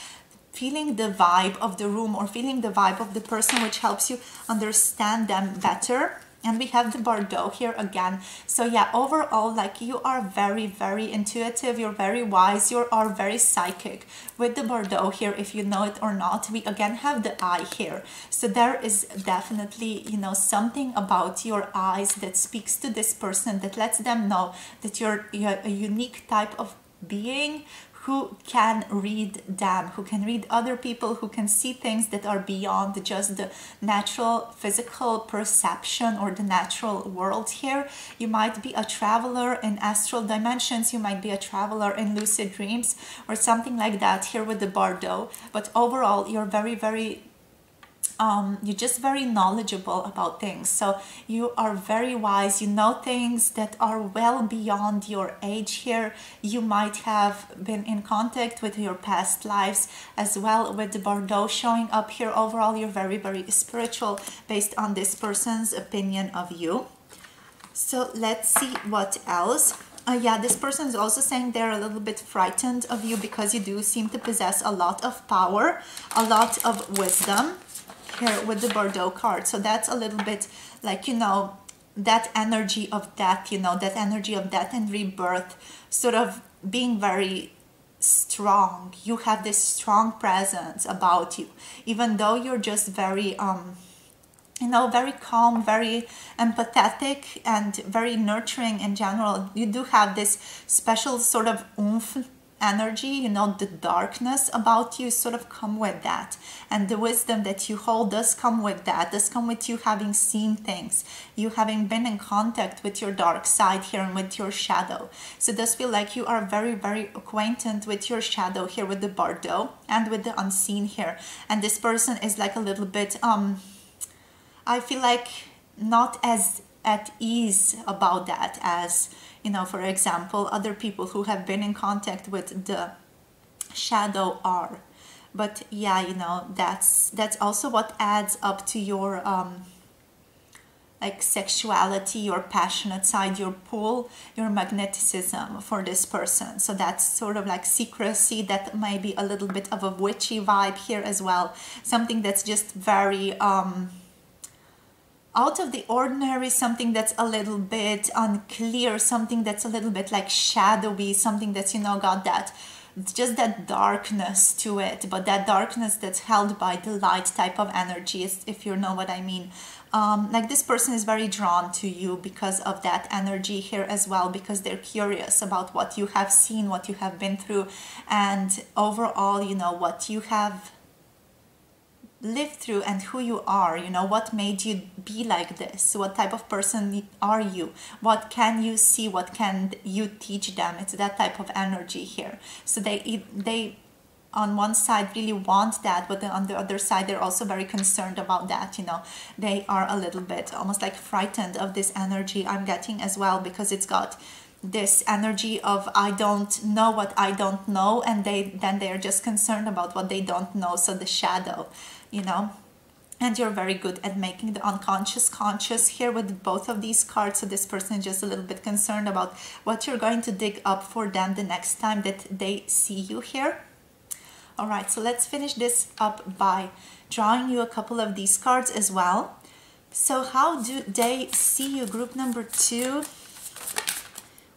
feeling the vibe of the room or feeling the vibe of the person, which helps you understand them better. And we have the Bordeaux here again. So yeah, overall, like, you are very, very intuitive, you're very wise, you are very psychic. With the Bordeaux here, if you know it or not, we again have the eye here. So there is definitely, you know, something about your eyes that speaks to this person, that lets them know that you're a unique type of being who can read them, who can read other people, who can see things that are beyond just the natural physical perception or the natural world here. You might be a traveler in astral dimensions, you might be a traveler in lucid dreams or something like that here with the Bordeaux. But overall, you're very, very you're just very knowledgeable about things. So you are very wise, you know things that are well beyond your age here. You might have been in contact with your past lives as well, with the Bordeaux showing up here. Overall, you're very, very spiritual based on this person's opinion of you. So let's see what else. Yeah, this person is also saying they're a little bit frightened of you because you do seem to possess a lot of power, a lot of wisdom here with the Bordeaux card. So that's a little bit like, you know, that energy of death, you know, that energy of death and rebirth, sort of being very strong. You have this strong presence about you, even though you're just very you know, very calm, very empathetic, and very nurturing in general. You do have this special sort of oomph energy, you know, the darkness about you sort of come with that, and the wisdom that you hold does come with that, does come with you having seen things, you having been in contact with your dark side here and with your shadow. So it does feel like you are very, very acquainted with your shadow here with the Bordeaux and with the unseen here. And this person is like a little bit I feel like not as at ease about that as, you know, for example, other people who have been in contact with the shadow are. But yeah, you know, that's also what adds up to your like sexuality, your passionate side, your pull, your magnetism for this person. So that's sort of like secrecy, that may be a little bit of a witchy vibe here as well. Something that's just very out of the ordinary, something that's a little bit unclear, something that's a little bit like shadowy, something that's, you know, got that, just that darkness to it, but that darkness that's held by the light type of energy, if you know what I mean. Like this person is very drawn to you because of that energy here as well, because they're curious about what you have seen, what you have been through, and overall, you know, what you have lived through and who you are, you know, what made you be like this, what type of person are you, what can you see, what can you teach them. It's that type of energy here. So they on one side really want that, but then on the other side they're also very concerned about that, you know. They are a little bit almost like frightened of this energy I'm getting as well, because it's got this energy of I don't know what I don't know, and they're just concerned about what they don't know. So the shadow, you know. And you're very good at making the unconscious conscious here with both of these cards. So this person is just a little bit concerned about what you're going to dig up for them the next time that they see you here. All right, so let's finish this up by drawing you a couple of these cards as well. So how do they see you, group number 2?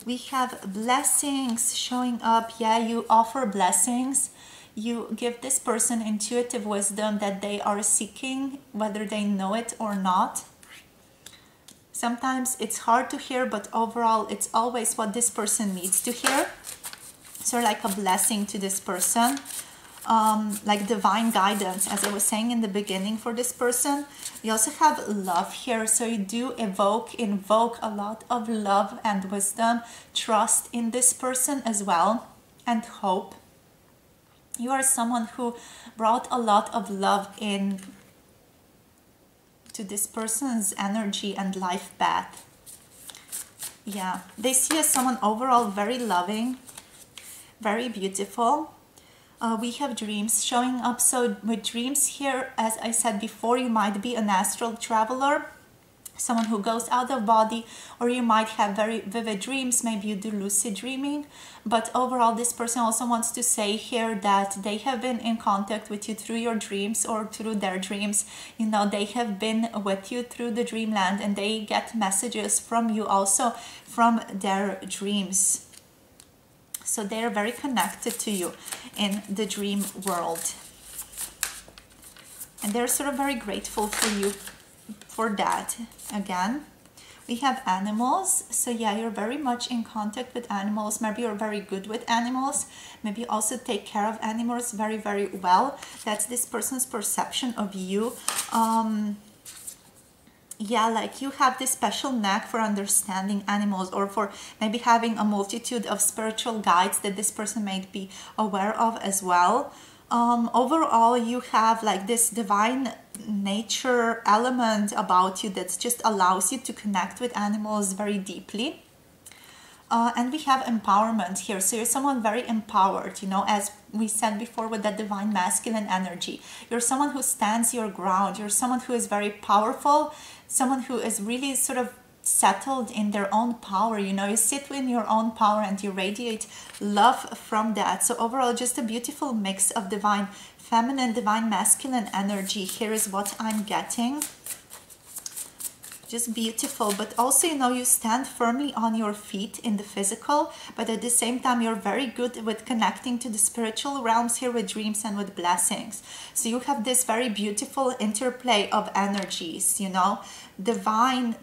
We have blessings showing up. Yeah, you offer blessings. You give this person intuitive wisdom that they are seeking, whether they know it or not. Sometimes it's hard to hear, but overall it's always what this person needs to hear. So like a blessing to this person. Like divine guidance, as I was saying in the beginning, for this person. You also have love here, so you do invoke a lot of love and wisdom, trust in this person as well, and hope. You are someone who brought a lot of love in to this person's energy and life path. Yeah, they see you as someone overall very loving, very beautiful. We have dreams showing up. So with dreams here, as I said before, you might be an astral traveler, someone who goes out of body, or you might have very vivid dreams. Maybe you do lucid dreaming. But overall, this person also wants to say here that they have been in contact with you through your dreams or through their dreams. You know, they have been with you through the dreamland, and they get messages from you also from their dreams. So they are very connected to you in the dream world. And they're sort of very grateful for you for that. Again, we have animals. So yeah, you're very much in contact with animals. Maybe you're very good with animals. Maybe you also take care of animals very, very well. That's this person's perception of you. Yeah, like you have this special knack for understanding animals, or for maybe having a multitude of spiritual guides that this person may be aware of as well. Overall, you have like this divine nature element about you that just allows you to connect with animals very deeply. And we have empowerment here. So you're someone very empowered, you know, as we said before with that divine masculine energy. You're someone who stands your ground. You're someone who is very powerful, someone who is really sort of settled in their own power. You know, you sit in your own power and you radiate love from that. So overall, just a beautiful mix of divine feminine, divine masculine energy. Here is what I'm getting. Just beautiful, but also, you know, you stand firmly on your feet in the physical, but at the same time you're very good with connecting to the spiritual realms here with dreams and with blessings. So you have this very beautiful interplay of energies, you know, divine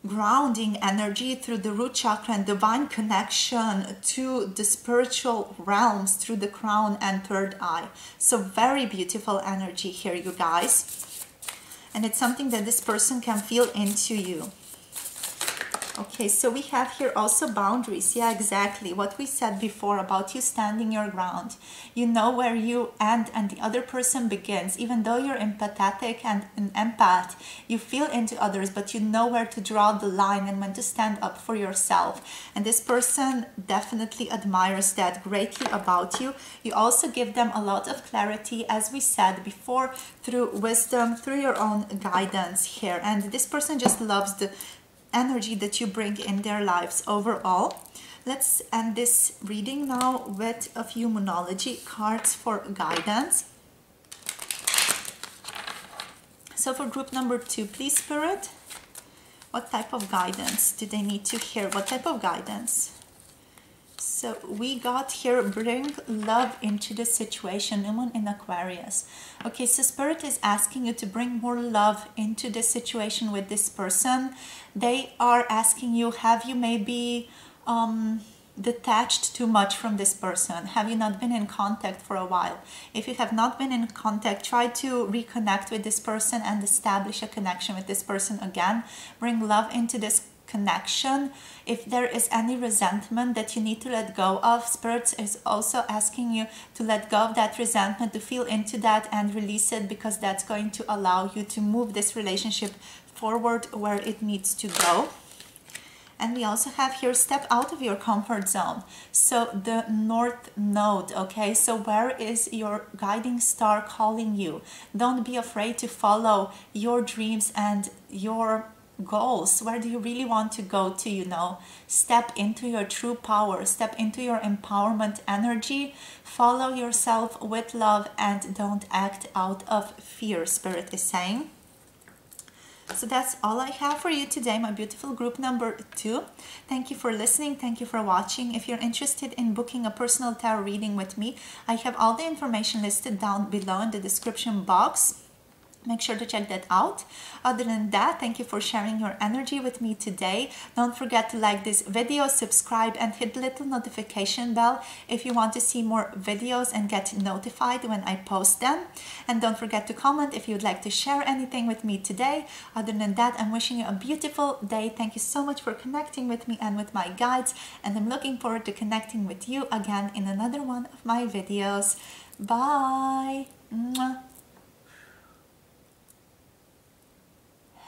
grounding energy through the root chakra and divine connection to the spiritual realms through the crown and third eye. So very beautiful energy here, you guys. And it's something that this person can feel into you. Okay, so we have here also boundaries. Yeah, exactly what we said before about you standing your ground. You know where you end and the other person begins. Even though you're empathetic and an empath, you feel into others, but you know where to draw the line and when to stand up for yourself. And this person definitely admires that greatly about you. You also give them a lot of clarity, as we said before, through wisdom, through your own guidance here. And this person just loves the energy that you bring in their lives overall. Let's end this reading now with a few Moonology cards for guidance. So for group number 2, please, Spirit, what type of guidance do they need to hear? What type of guidance? So we got here, bring love into the situation, Moon in Aquarius. Okay, so Spirit is asking you to bring more love into the situation with this person. They are asking you, have you maybe detached too much from this person? Have you not been in contact for a while? If you have not been in contact, try to reconnect with this person and establish a connection with this person again. Bring love into this connection. If there is any resentment that you need to let go of, Spirit is also asking you to let go of that resentment, to feel into that and release it, because that's going to allow you to move this relationship forward where it needs to go. And we also have here, step out of your comfort zone. So the North Node, okay? So where is your guiding star calling you? Don't be afraid to follow your dreams and your goals. Where do you really want to go to, you know? Step into your true power, step into your empowerment energy, follow yourself with love, and don't act out of fear, Spirit is saying. So that's all I have for you today, my beautiful group number 2. Thank you for listening. Thank you for watching. If you're interested in booking a personal tarot reading with me, I have all the information listed down below in the description box. Make sure to check that out. Other than that, thank you for sharing your energy with me today. Don't forget to like this video, subscribe, and hit the little notification bell if you want to see more videos and get notified when I post them. And don't forget to comment if you'd like to share anything with me today. Other than that, I'm wishing you a beautiful day. Thank you so much for connecting with me and with my guides. And I'm looking forward to connecting with you again in another one of my videos. Bye. Mwah.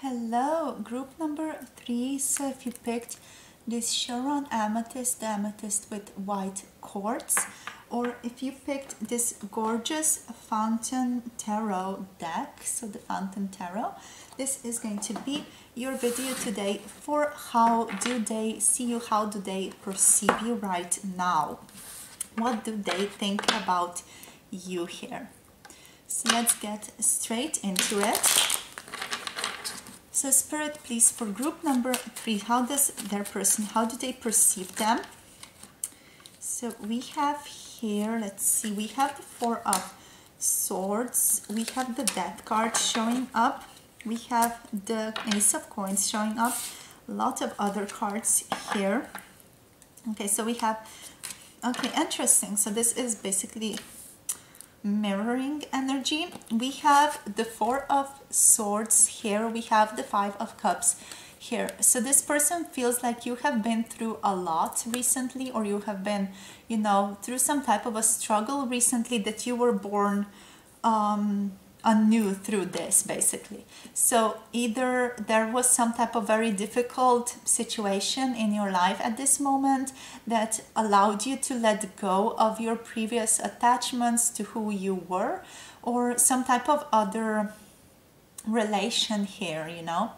Hello, group number 3. So if you picked this Chevron Amethyst, the amethyst with white quartz, or if you picked this gorgeous Fountain Tarot deck, so the Fountain Tarot, this is going to be your video today for how do they see you, how do they perceive you right now, what do they think about you here. So let's get straight into it. So Spirit, please, for group number 3, how does their person, how do they perceive them? So we have here, let's see, we have the 4 of Swords, we have the Death card showing up, we have the Ace of Coins showing up, a lot of other cards here. Okay, so we have, okay, interesting. So this is basically mirroring energy. We have the 4 of Swords here, we have the 5 of Cups here. So this person feels like you have been through a lot recently, or you have been, you know, through some type of a struggle recently, that you were born anew through this, basically. So either there was some type of very difficult situation in your life at this moment that allowed you to let go of your previous attachments to who you were, or some type of other relation here, you know.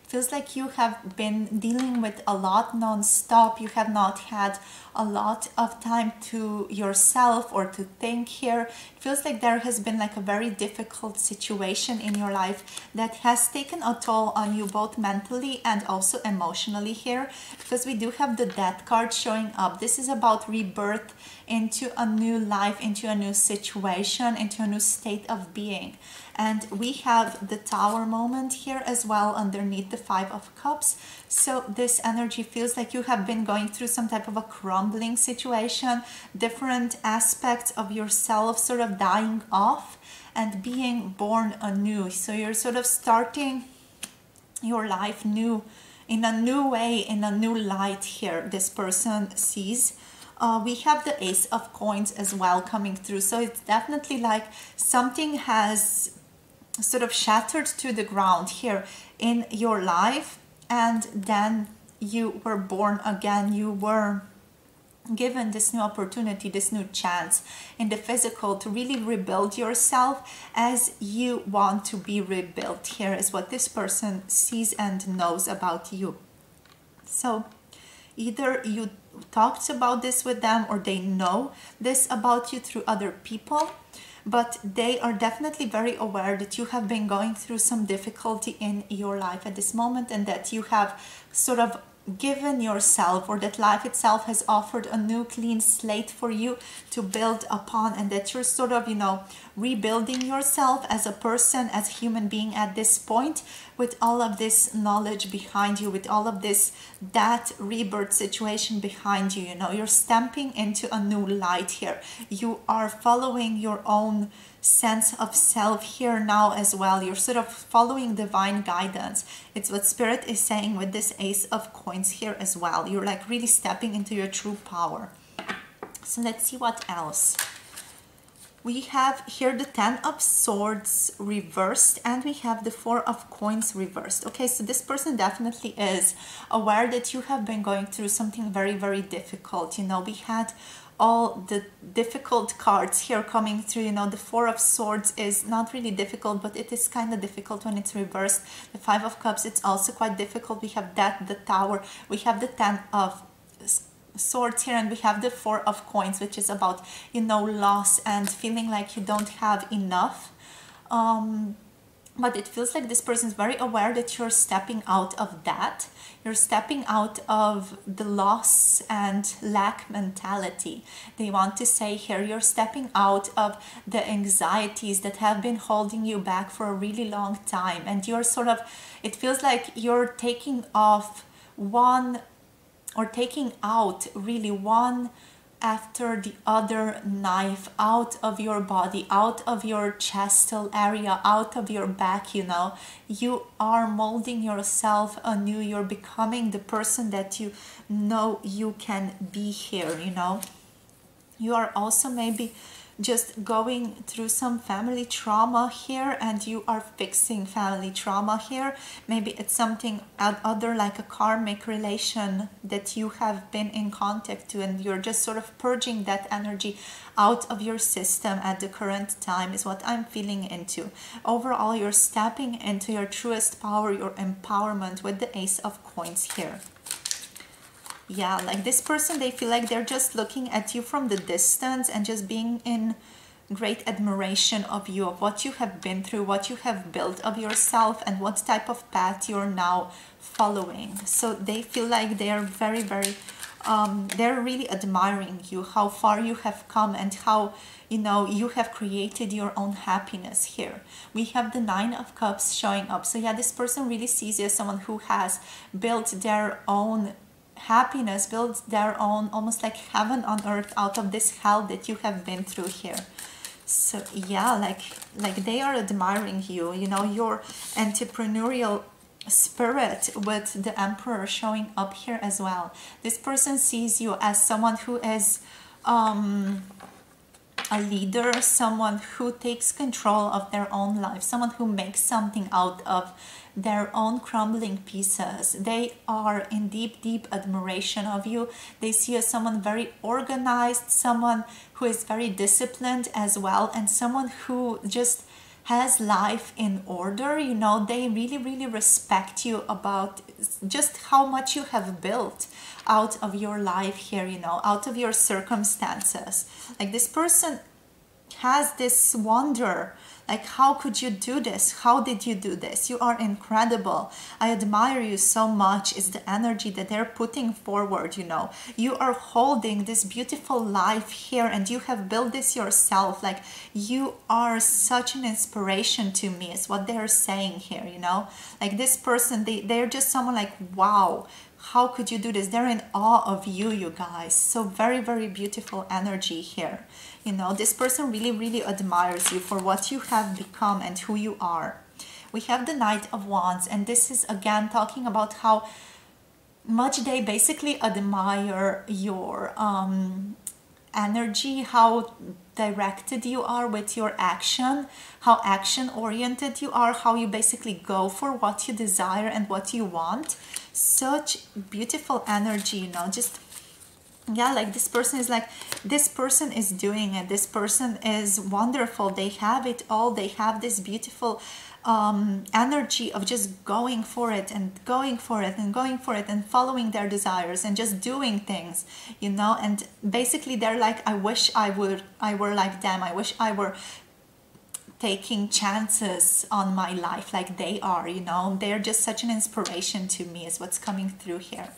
Feels like you have been dealing with a lot non-stop. You have not had a lot of time to yourself or to think here. It feels like there has been like a very difficult situation in your life that has taken a toll on you, both mentally and also emotionally here, because we do have the Death card showing up. This is about rebirth into a new life, into a new situation, into a new state of being. And we have the Tower moment here as well underneath the 5 of Cups. So this energy feels like you have been going through some type of a crumbling situation, different aspects of yourself sort of dying off and being born anew. So you're sort of starting your life new, in a new way, in a new light here, this person sees. We have the Ace of Coins as well coming through. So it's definitely like something has sort of shattered to the ground here in your life, and then you were born again. You were given this new opportunity, this new chance in the physical to really rebuild yourself as you want to be rebuilt. Here is what this person sees and knows about you. So either you talked about this with them, or they know this about you through other people. but they are definitely very aware that you have been going through some difficulty in your life at this moment, and that you have sort of given yourself, or that life itself has offered a new clean slate for you to build upon, and that you're sort of, you know, rebuilding yourself as a person, as a human being at this point, with all of this knowledge behind you, with all of this, that rebirth situation behind you. You know, you're stepping into a new light here. You are following your own sense of self here now as well. You're sort of following divine guidance. It's what Spirit is saying with this Ace of Coins here as well. You're like really stepping into your true power. So let's see what else. We have here the Ten of Swords reversed, and we have the Four of Coins reversed. Okay, so this person definitely is aware that you have been going through something very, very difficult. You know, we had all the difficult cards here coming through. You know, the Four of Swords is not really difficult, but it is kind of difficult when it's reversed. The Five of Cups, it's also quite difficult. We have that, the Tower. We have the Ten of Swords here, and we have the Four of Coins, which is about, you know, loss and feeling like you don't have enough. But it feels like this person is very aware that you're stepping out of that. You're stepping out of the loss and lack mentality. They want to say here, you're stepping out of the anxieties that have been holding you back for a really long time. And you're sort of, it feels like you're taking off one, or taking out really one after the other knife out of your body, out of your chestal area, out of your back. You know, you are molding yourself anew. You're becoming the person that you know you can be here. You know, you are also maybe just going through some family trauma here, and you are fixing family trauma here. Maybe it's something other, like a karmic relation that you have been in contact to, and you're just sort of purging that energy out of your system at the current time, is what I'm feeling into. Overall, you're stepping into your truest power, your empowerment, with the Ace of Coins here. Yeah, like this person, they feel like they're just looking at you from the distance and just being in great admiration of you, of what you have been through, what you have built of yourself, and what type of path you're now following. So they feel like they're very, very, they're really admiring you, how far you have come, and how, you know, you have created your own happiness here. We have the Nine of Cups showing up. So yeah, this person really sees you as someone who has built their own happiness, build their own, almost like heaven on earth, out of this hell that you have been through here. So yeah, like they are admiring you, you know, your entrepreneurial spirit, with the Emperor showing up here as well. This person sees you as someone who is a leader, someone who takes control of their own life, someone who makes something out of their own crumbling pieces. They are in deep, deep admiration of you. They see you as someone very organized, someone who is very disciplined as well, and someone who just has life in order. You know, they really, really respect you about just how much you have built out of your life here, you know, out of your circumstances. Like this person has this wonder, like, how could you do this? How did you do this? You are incredible. I admire you so much, is the energy that they're putting forward, you know. You are holding this beautiful life here, and you have built this yourself. Like, you are such an inspiration to me, is what they're saying here, you know. Like this person, they're just someone like, wow, how could you do this? They're in awe of you, you guys. So very, very beautiful energy here. You know, this person really, really admires you for what you have become and who you are. We have the Knight of Wands, and this is again talking about how much they basically admire your energy, how directed you are with your action, how action-oriented you are, how you basically go for what you desire and what you want. Such beautiful energy, you know, just, yeah, like this person is like, this person is doing it, this person is wonderful, they have it all, they have this beautiful energy of just going for it and going for it and going for it and following their desires and just doing things, you know. And basically they're like, I wish I were like them, I wish I were taking chances on my life like they are, you know. They're just such an inspiration to me is what's coming through here.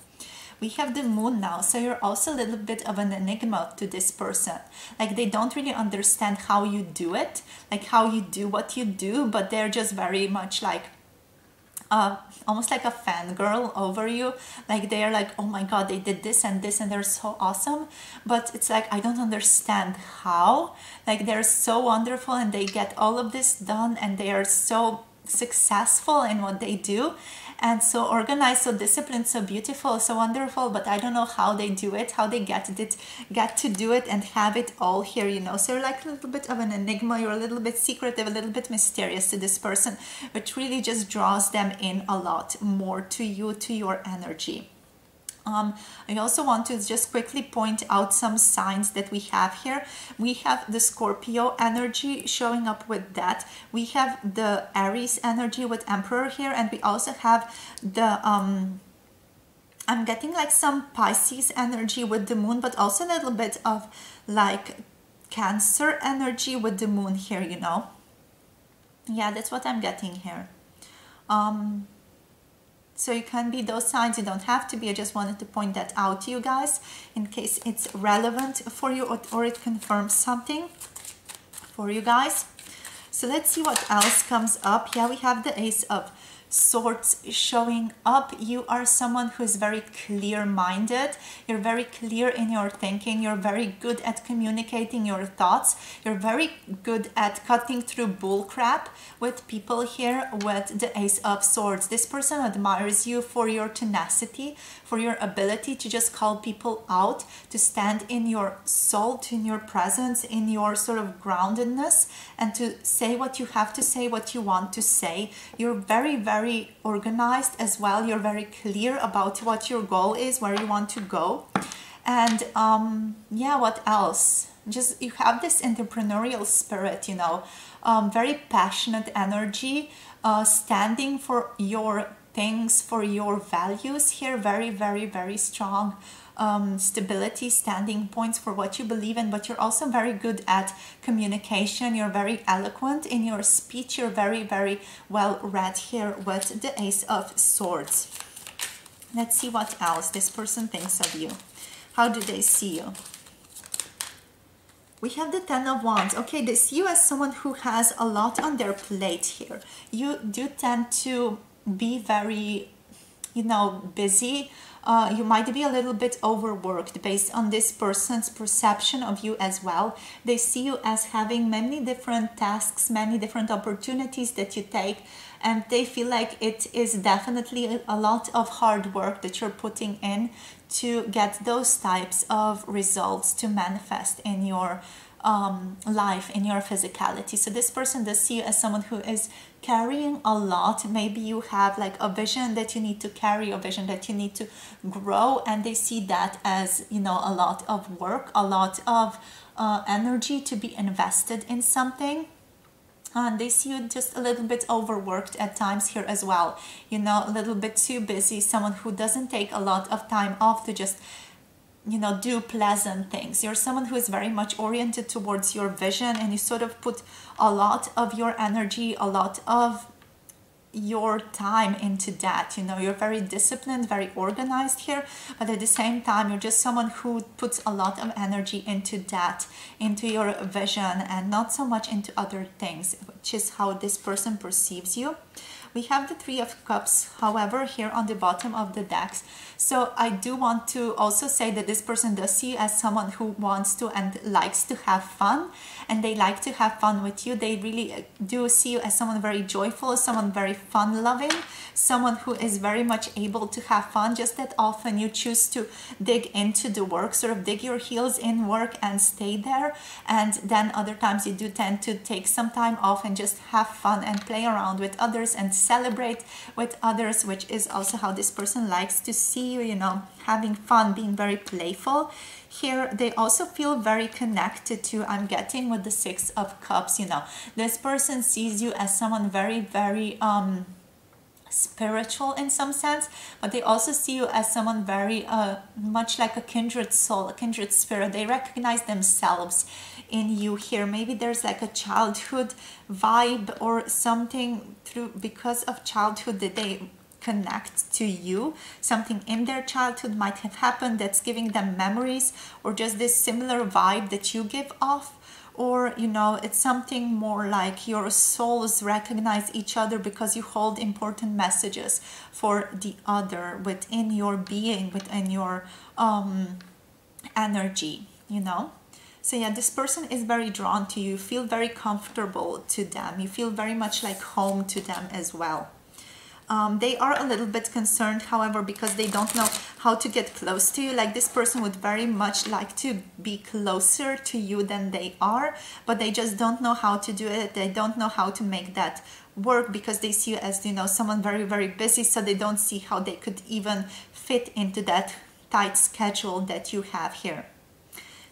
We have the moon now, so you're also a little bit of an enigma to this person. Like they don't really understand how you do it, like how you do what you do, but they're just very much like almost like a fangirl over you. Like they're like, oh my god, they did this and this and they're so awesome, but it's like I don't understand how. Like they're so wonderful and they get all of this done and they are so successful in what they do and so organized, so disciplined, so beautiful, so wonderful, but I don't know how they do it, how they get to do it and have it all here, you know. So you're like a little bit of an enigma, you're a little bit secretive, a little bit mysterious to this person, which really just draws them in a lot more to you, to your energy. I also want to just quickly point out some signs that we have here. We have the Scorpio energy showing up with that. We have the Aries energy with Emperor here, and we also have the I'm getting like some Pisces energy with the moon, but also a little bit of like Cancer energy with the moon here, you know. Yeah, that's what I'm getting here. So you can be those signs, you don't have to be. I just wanted to point that out to you guys in case it's relevant for you or it confirms something for you guys. So let's see what else comes up. Yeah, we have the Ace of Swords showing up. You are someone who is very clear-minded. You're very clear in your thinking. You're very good at communicating your thoughts. You're very good at cutting through bull crap with people here with the Ace of Swords. This person admires you for your tenacity, for your ability to just call people out, to stand in your soul, in your presence, in your sort of groundedness, and to say what you have to say, what you want to say. You're very, very organized as well. You're very clear about what your goal is, where you want to go. And yeah, what else? Just you have this entrepreneurial spirit, you know, very passionate energy, standing for your things, for your values here. Very, very, very strong stability, standing points for what you believe in, but you're also very good at communication. You're very eloquent in your speech. You're very, very well read here with the Ace of Swords. Let's see what else this person thinks of you. How do they see you? We have the Ten of Wands. Okay, they see you as someone who has a lot on their plate here. You do tend to be very, you know, busy. You might be a little bit overworked based on this person's perception of you as well. They see you as having many different tasks, many different opportunities that you take, and they feel like it is definitely a lot of hard work that you're putting in to get those types of results to manifest in your life, in your physicality. So this person does see you as someone who is carrying a lot. Maybe you have like a vision that you need to carry, a vision that you need to grow, and they see that as, you know, a lot of work, a lot of energy to be invested in something. And they see you just a little bit overworked at times here as well, you know, a little bit too busy, someone who doesn't take a lot of time off to just, you know, do pleasant things. You're someone who is very much oriented towards your vision, and you sort of put a lot of your energy, a lot of your time into that. You know, you're very disciplined, very organized here, but at the same time you're just someone who puts a lot of energy into that, into your vision, and not so much into other things, which is how this person perceives you. We have the Three of Cups, however, here on the bottom of the decks. So I do want to also say that this person does see you as someone who wants to and likes to have fun, and they like to have fun with you. They really do see you as someone very joyful, someone very fun-loving, someone who is very much able to have fun, just that often you choose to dig into the work, sort of dig your heels in work and stay there. And then other times you do tend to take some time off and just have fun and play around with others and celebrate with others, which is also how this person likes to see you, you know, having fun, being very playful. Here they also feel very connected to, I'm getting with the Six of Cups, you know, this person sees you as someone very, very spiritual in some sense, but they also see you as someone very much like a kindred soul, a kindred spirit. They recognize themselves in you here. Maybe there's like a childhood vibe or something because of childhood that they connect to you. Something in their childhood might have happened that's giving them memories, or just this similar vibe that you give off. Or, you know, it's something more like your souls recognize each other because you hold important messages for the other within your being, within your energy, you know. So yeah, this person is very drawn to you. You feel very comfortable to them. You feel very much like home to them as well. They are a little bit concerned, however, because they don't know how to get close to you. Like, this person would very much like to be closer to you than they are, but they just don't know how to do it. They don't know how to make that work because they see you as, you know, someone very, very busy, so they don't see how they could even fit into that tight schedule that you have here.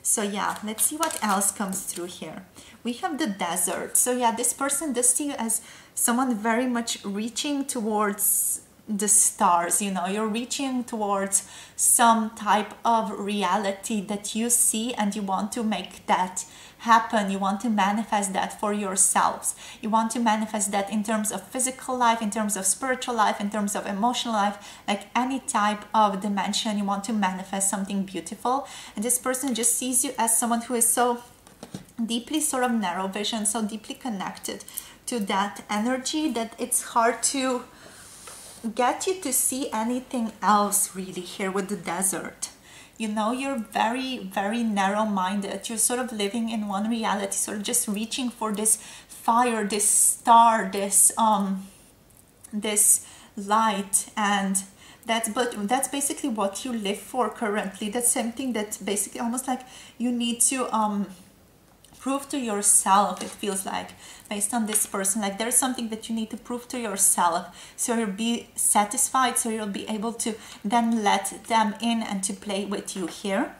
So yeah, let's see what else comes through here. We have the desert. So yeah, this person does see you as someone very much reaching towards the stars, you know. You're reaching towards some type of reality that you see, and you want to make that happen. You want to manifest that for yourselves. You want to manifest that in terms of physical life, in terms of spiritual life, in terms of emotional life, like any type of dimension. You want to manifest something beautiful, and this person just sees you as someone who is so deeply sort of narrow vision, so deeply connected to that energy that it's hard to get you to see anything else really here with the desert. You know, you're very, very narrow-minded. You're sort of living in one reality, sort of just reaching for this fire, this star, this this light, and that's basically what you live for currently. That's something that basically almost like you need to prove to yourself, it feels like, based on this person. Like, there's something that you need to prove to yourself, so you'll be satisfied, so you'll be able to then let them in and to play with you here.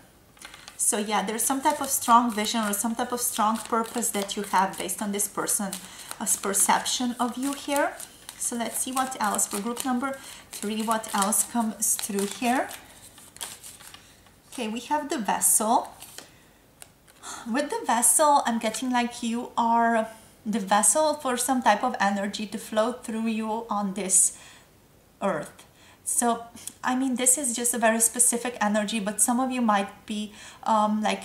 So yeah, there's some type of strong vision or some type of strong purpose that you have based on this person's perception of you here. So let's see what else for group number 3, what else comes through here. Okay, we have the vessel. With the vessel, I'm getting like you are the vessel for some type of energy to flow through you on this earth. So, I mean, this is just a very specific energy, but some of you might be like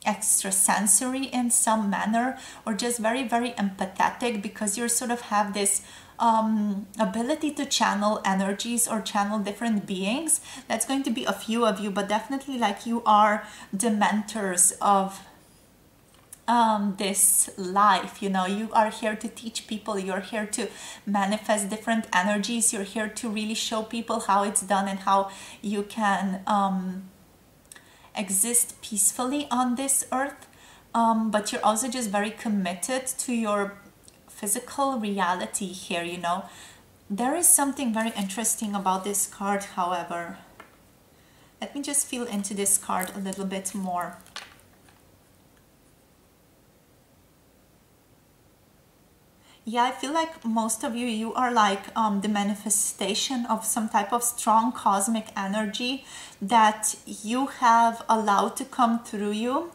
extrasensory in some manner, or just very, very empathetic, because you sort of have this ability to channel energies or channel different beings. That's going to be a few of you, but definitely like you are the mentors of this life. You know, you are here to teach people. You're here to manifest different energies. You're here to really show people how it's done and how you can exist peacefully on this earth. But you're also just very committed to your physical reality here, you know. There is something very interesting about this card, however. Let me just feel into this card a little bit more. Yeah, I feel like most of you, you are like the manifestation of some type of strong cosmic energy that you have allowed to come through you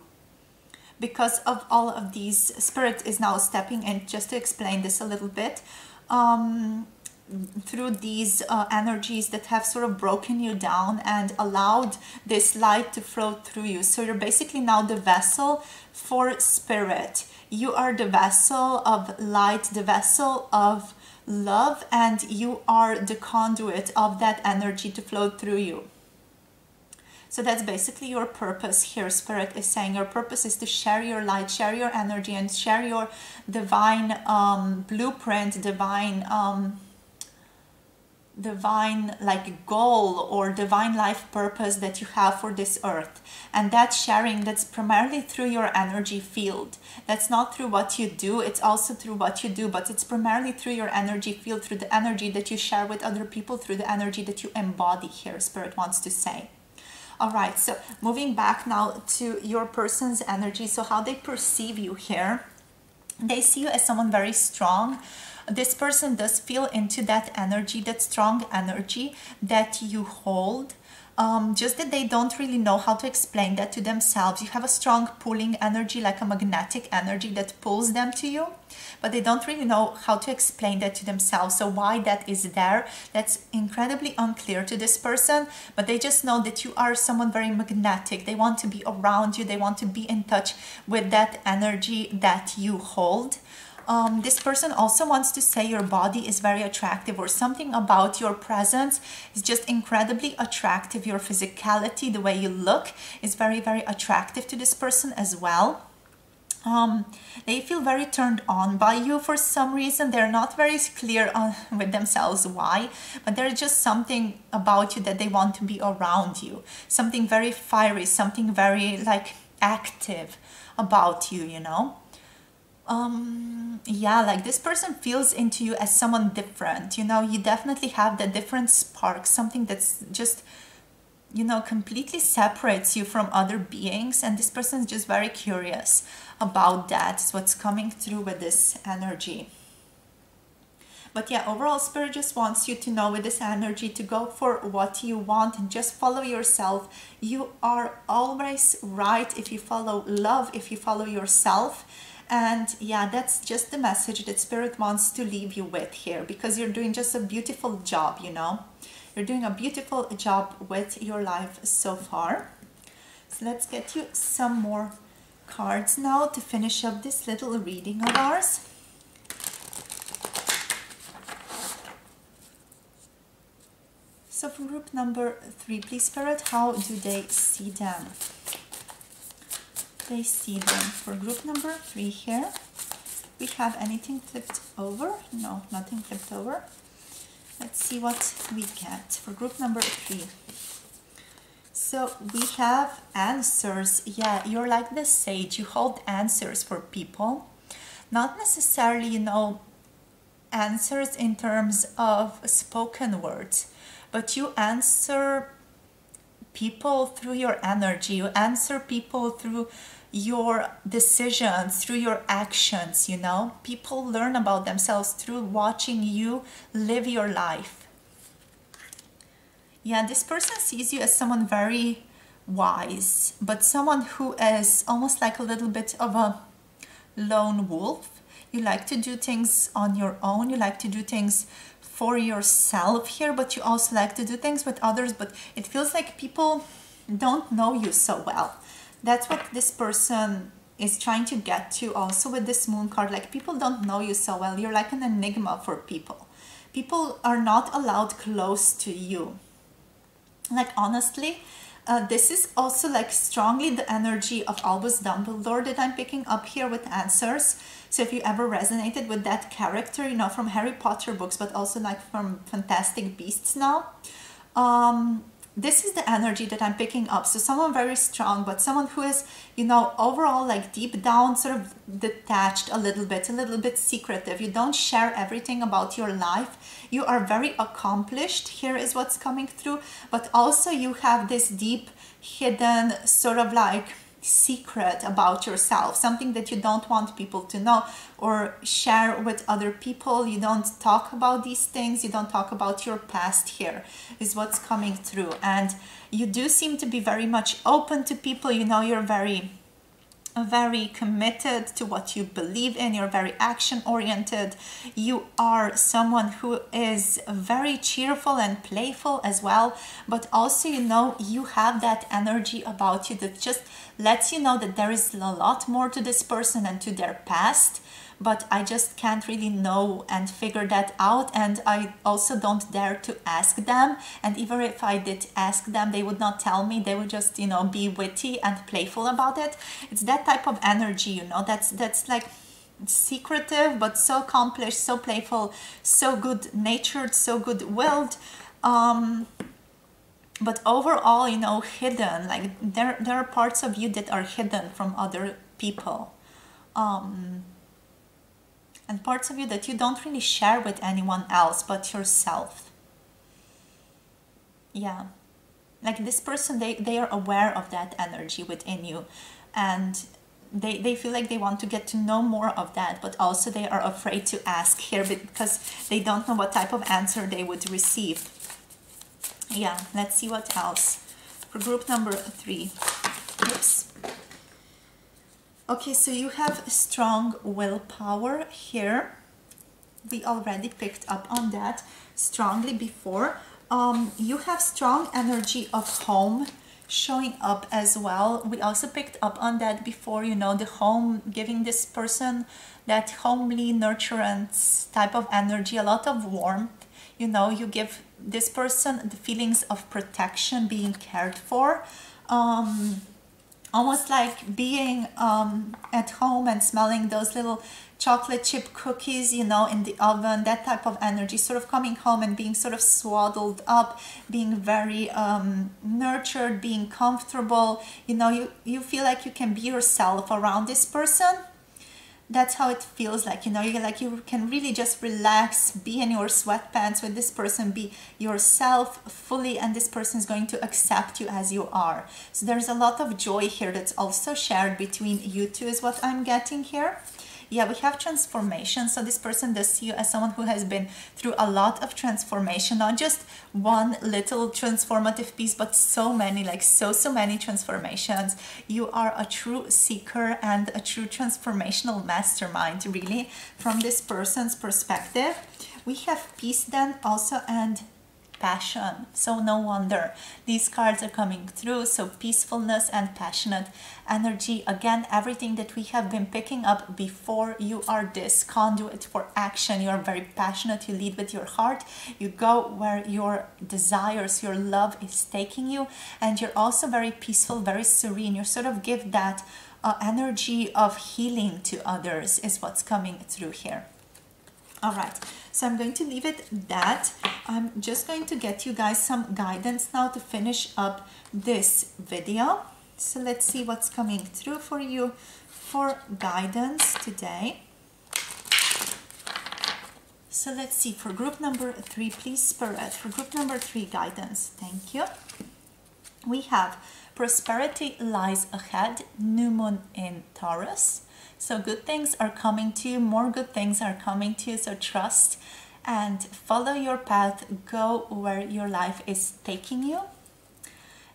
because of all of these. Spirit is now stepping in just to explain this a little bit. Through these energies that have sort of broken you down and allowed this light to flow through you. So you're basically now the vessel for spirit. You are the vessel of light, the vessel of love, and you are the conduit of that energy to flow through you. So that's basically your purpose here. Spirit is saying your purpose is to share your light, share your energy, and share your divine blueprint, divine like goal or divine life purpose that you have for this earth. And that sharing, that's primarily through your energy field. That's not through what you do, it's also through what you do, but it's primarily through your energy field, through the energy that you share with other people, through the energy that you embody here, Spirit wants to say. All right, so moving back now to your person's energy. So how they perceive you here, they see you as someone very strong. This person does feel into that energy, that strong energy that you hold. Just that they don't really know how to explain that to themselves. You have a strong pulling energy, like a magnetic energy that pulls them to you, but they don't really know how to explain that to themselves. So why that is there, that's incredibly unclear to this person, but they just know that you are someone very magnetic. They want to be around you. They want to be in touch with that energy that you hold. This person also wants to say your body is very attractive, or something about your presence is just incredibly attractive. Your physicality, the way you look, is very, very attractive to this person as well. They feel very turned on by you for some reason. They're not very clear with themselves why, but there's just something about you that they want to be around you. Something very fiery, something very like active about you, you know. Yeah, like this person feels into you as someone different, you know. You definitely have that different spark, something that's just, you know, completely separates you from other beings, and this person is just very curious about that. It's what's coming through with this energy. But yeah, overall, Spirit just wants you to know with this energy to go for what you want and just follow yourself. You are always right if you follow love, if you follow yourself. And yeah, that's just the message that Spirit wants to leave you with here, because you're doing just a beautiful job, you know. You're doing a beautiful job with your life so far. So let's get you some more cards now to finish up this little reading of ours. So for group number 3, please, Spirit, how do they see them? They see them. For group number 3 here, we have anything flipped over? No, nothing flipped over. Let's see what we get for group number 3. So we have answers. Yeah, you're like the sage. You hold answers for people. Not necessarily, you know, answers in terms of spoken words, but you answer people through your energy. You answer people through your decisions, through your actions, you know. People learn about themselves through watching you live your life. Yeah, this person sees you as someone very wise, but someone who is almost like a little bit of a lone wolf. You like to do things on your own. You like to do things for yourself here, but you also like to do things with others, but it feels like people don't know you so well. That's what this person is trying to get to also with this moon card. Like, people don't know you so well. You're like an enigma for people. People are not allowed close to you. Like, honestly, this is also like strongly the energy of Albus Dumbledore that I'm picking up here with answers. So if you ever resonated with that character, you know, from Harry Potter books, but also like from Fantastic Beasts now, this is the energy that I'm picking up. So someone very strong, but someone who is, you know, overall like deep down sort of detached a little bit secretive. You don't share everything about your life. You are very accomplished. Here is what's coming through. But also you have this deep hidden sort of like secret about yourself, something that you don't want people to know or share with other people. You don't talk about these things. You don't talk about your past. Here is what's coming through. And you do seem to be very much open to people. You know, you're very committed to what you believe in. You're very action oriented. You are someone who is very cheerful and playful as well, but also, you know, you have that energy about you that just lets you know that there is a lot more to this person and to their past, but I just can't really know and figure that out. And I also don't dare to ask them, and even if I did ask them, they would not tell me. They would just, you know, be witty and playful about it. It's that type of energy, you know, that's like secretive but so accomplished, so playful, so good natured, so good willed, but overall, you know, hidden. Like there are parts of you that are hidden from other people, and parts of you that you don't really share with anyone else but yourself. Yeah, like this person, they are aware of that energy within you, and they feel like they want to get to know more of that, but also they are afraid to ask here because they don't know what type of answer they would receive. Yeah, let's see what else for group number 3. Oops. Okay, so you have strong willpower here. We already picked up on that strongly before. You have strong energy of home showing up as well. We also picked up on that before, you know, the home, giving this person that homely, nurturance type of energy, a lot of warmth. You know, you give this person the feelings of protection, being cared for. Almost like being at home and smelling those little chocolate chip cookies, you know, in the oven, that type of energy, sort of coming home and being sort of swaddled up, being very nurtured, being comfortable. You know, you feel like you can be yourself around this person. That's how it feels like, you know, you can really just relax, be in your sweatpants with this person, be yourself fully, and this person is going to accept you as you are. So there's a lot of joy here that's also shared between you two is what I'm getting here. Yeah, we have transformation. So this person does see you as someone who has been through a lot of transformation, not just one little transformative piece, but so many, like so many transformations. You are a true seeker and a true transformational mastermind, really, from this person's perspective. We have peace then also, and passion. So no wonder these cards are coming through. So peacefulness and passionate energy. Again, everything that we have been picking up before. You are this conduit for action. You are very passionate. You lead with your heart. You go where your desires, your love is taking you. And you're also very peaceful, very serene. You sort of give that energy of healing to others is what's coming through here. All right, so I'm going to leave it at that. I'm just going to get you guys some guidance now to finish up this video. So let's see what's coming through for you for guidance today. So let's see, for group number 3, please, Spirit, for group number 3 guidance. Thank you. We have prosperity lies ahead, new moon in Taurus. So good things are coming to you, more good things are coming to you, so trust and follow your path, go where your life is taking you.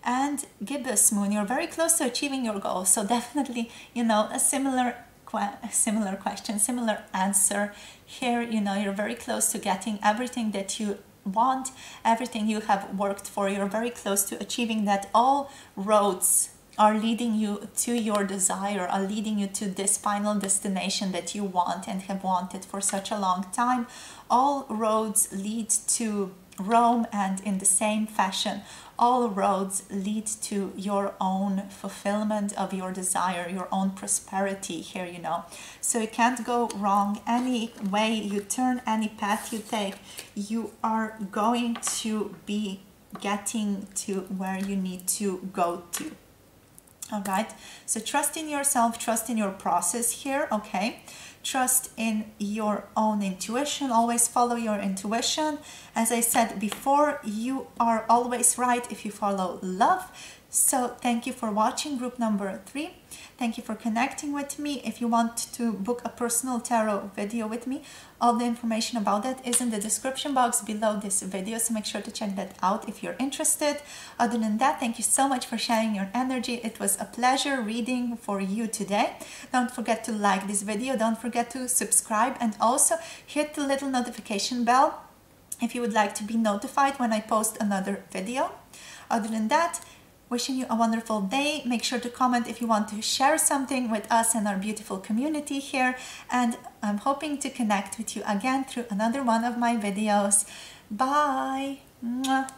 And gibbous moon, you're very close to achieving your goal, so definitely, you know, a similar question, similar answer here. You know, you're very close to getting everything that you want, everything you have worked for. You're very close to achieving that. All roads are leading you to your desire, are leading you to this final destination that you want and have wanted for such a long time. All roads lead to Rome, and in the same fashion, all roads lead to your own fulfillment of your desire, your own prosperity here, you know. So you can't go wrong. Any way you turn, any path you take, you are going to be getting to where you need to go to. All right, so trust in yourself, trust in your process here, okay? Trust in your own intuition, always follow your intuition. As I said before, you are always right if you follow love. So thank you for watching group number 3. Thank you for connecting with me. If you want to book a personal tarot video with me, all the information about that is in the description box below this video, so make sure to check that out if you're interested. Other than that, thank you so much for sharing your energy. It was a pleasure reading for you today. Don't forget to like this video, don't forget to subscribe, and also hit the little notification bell if you would like to be notified when I post another video. Other than that, wishing you a wonderful day. Make sure to comment if you want to share something with us and our beautiful community here. And I'm hoping to connect with you again through another one of my videos. Bye! Mwah.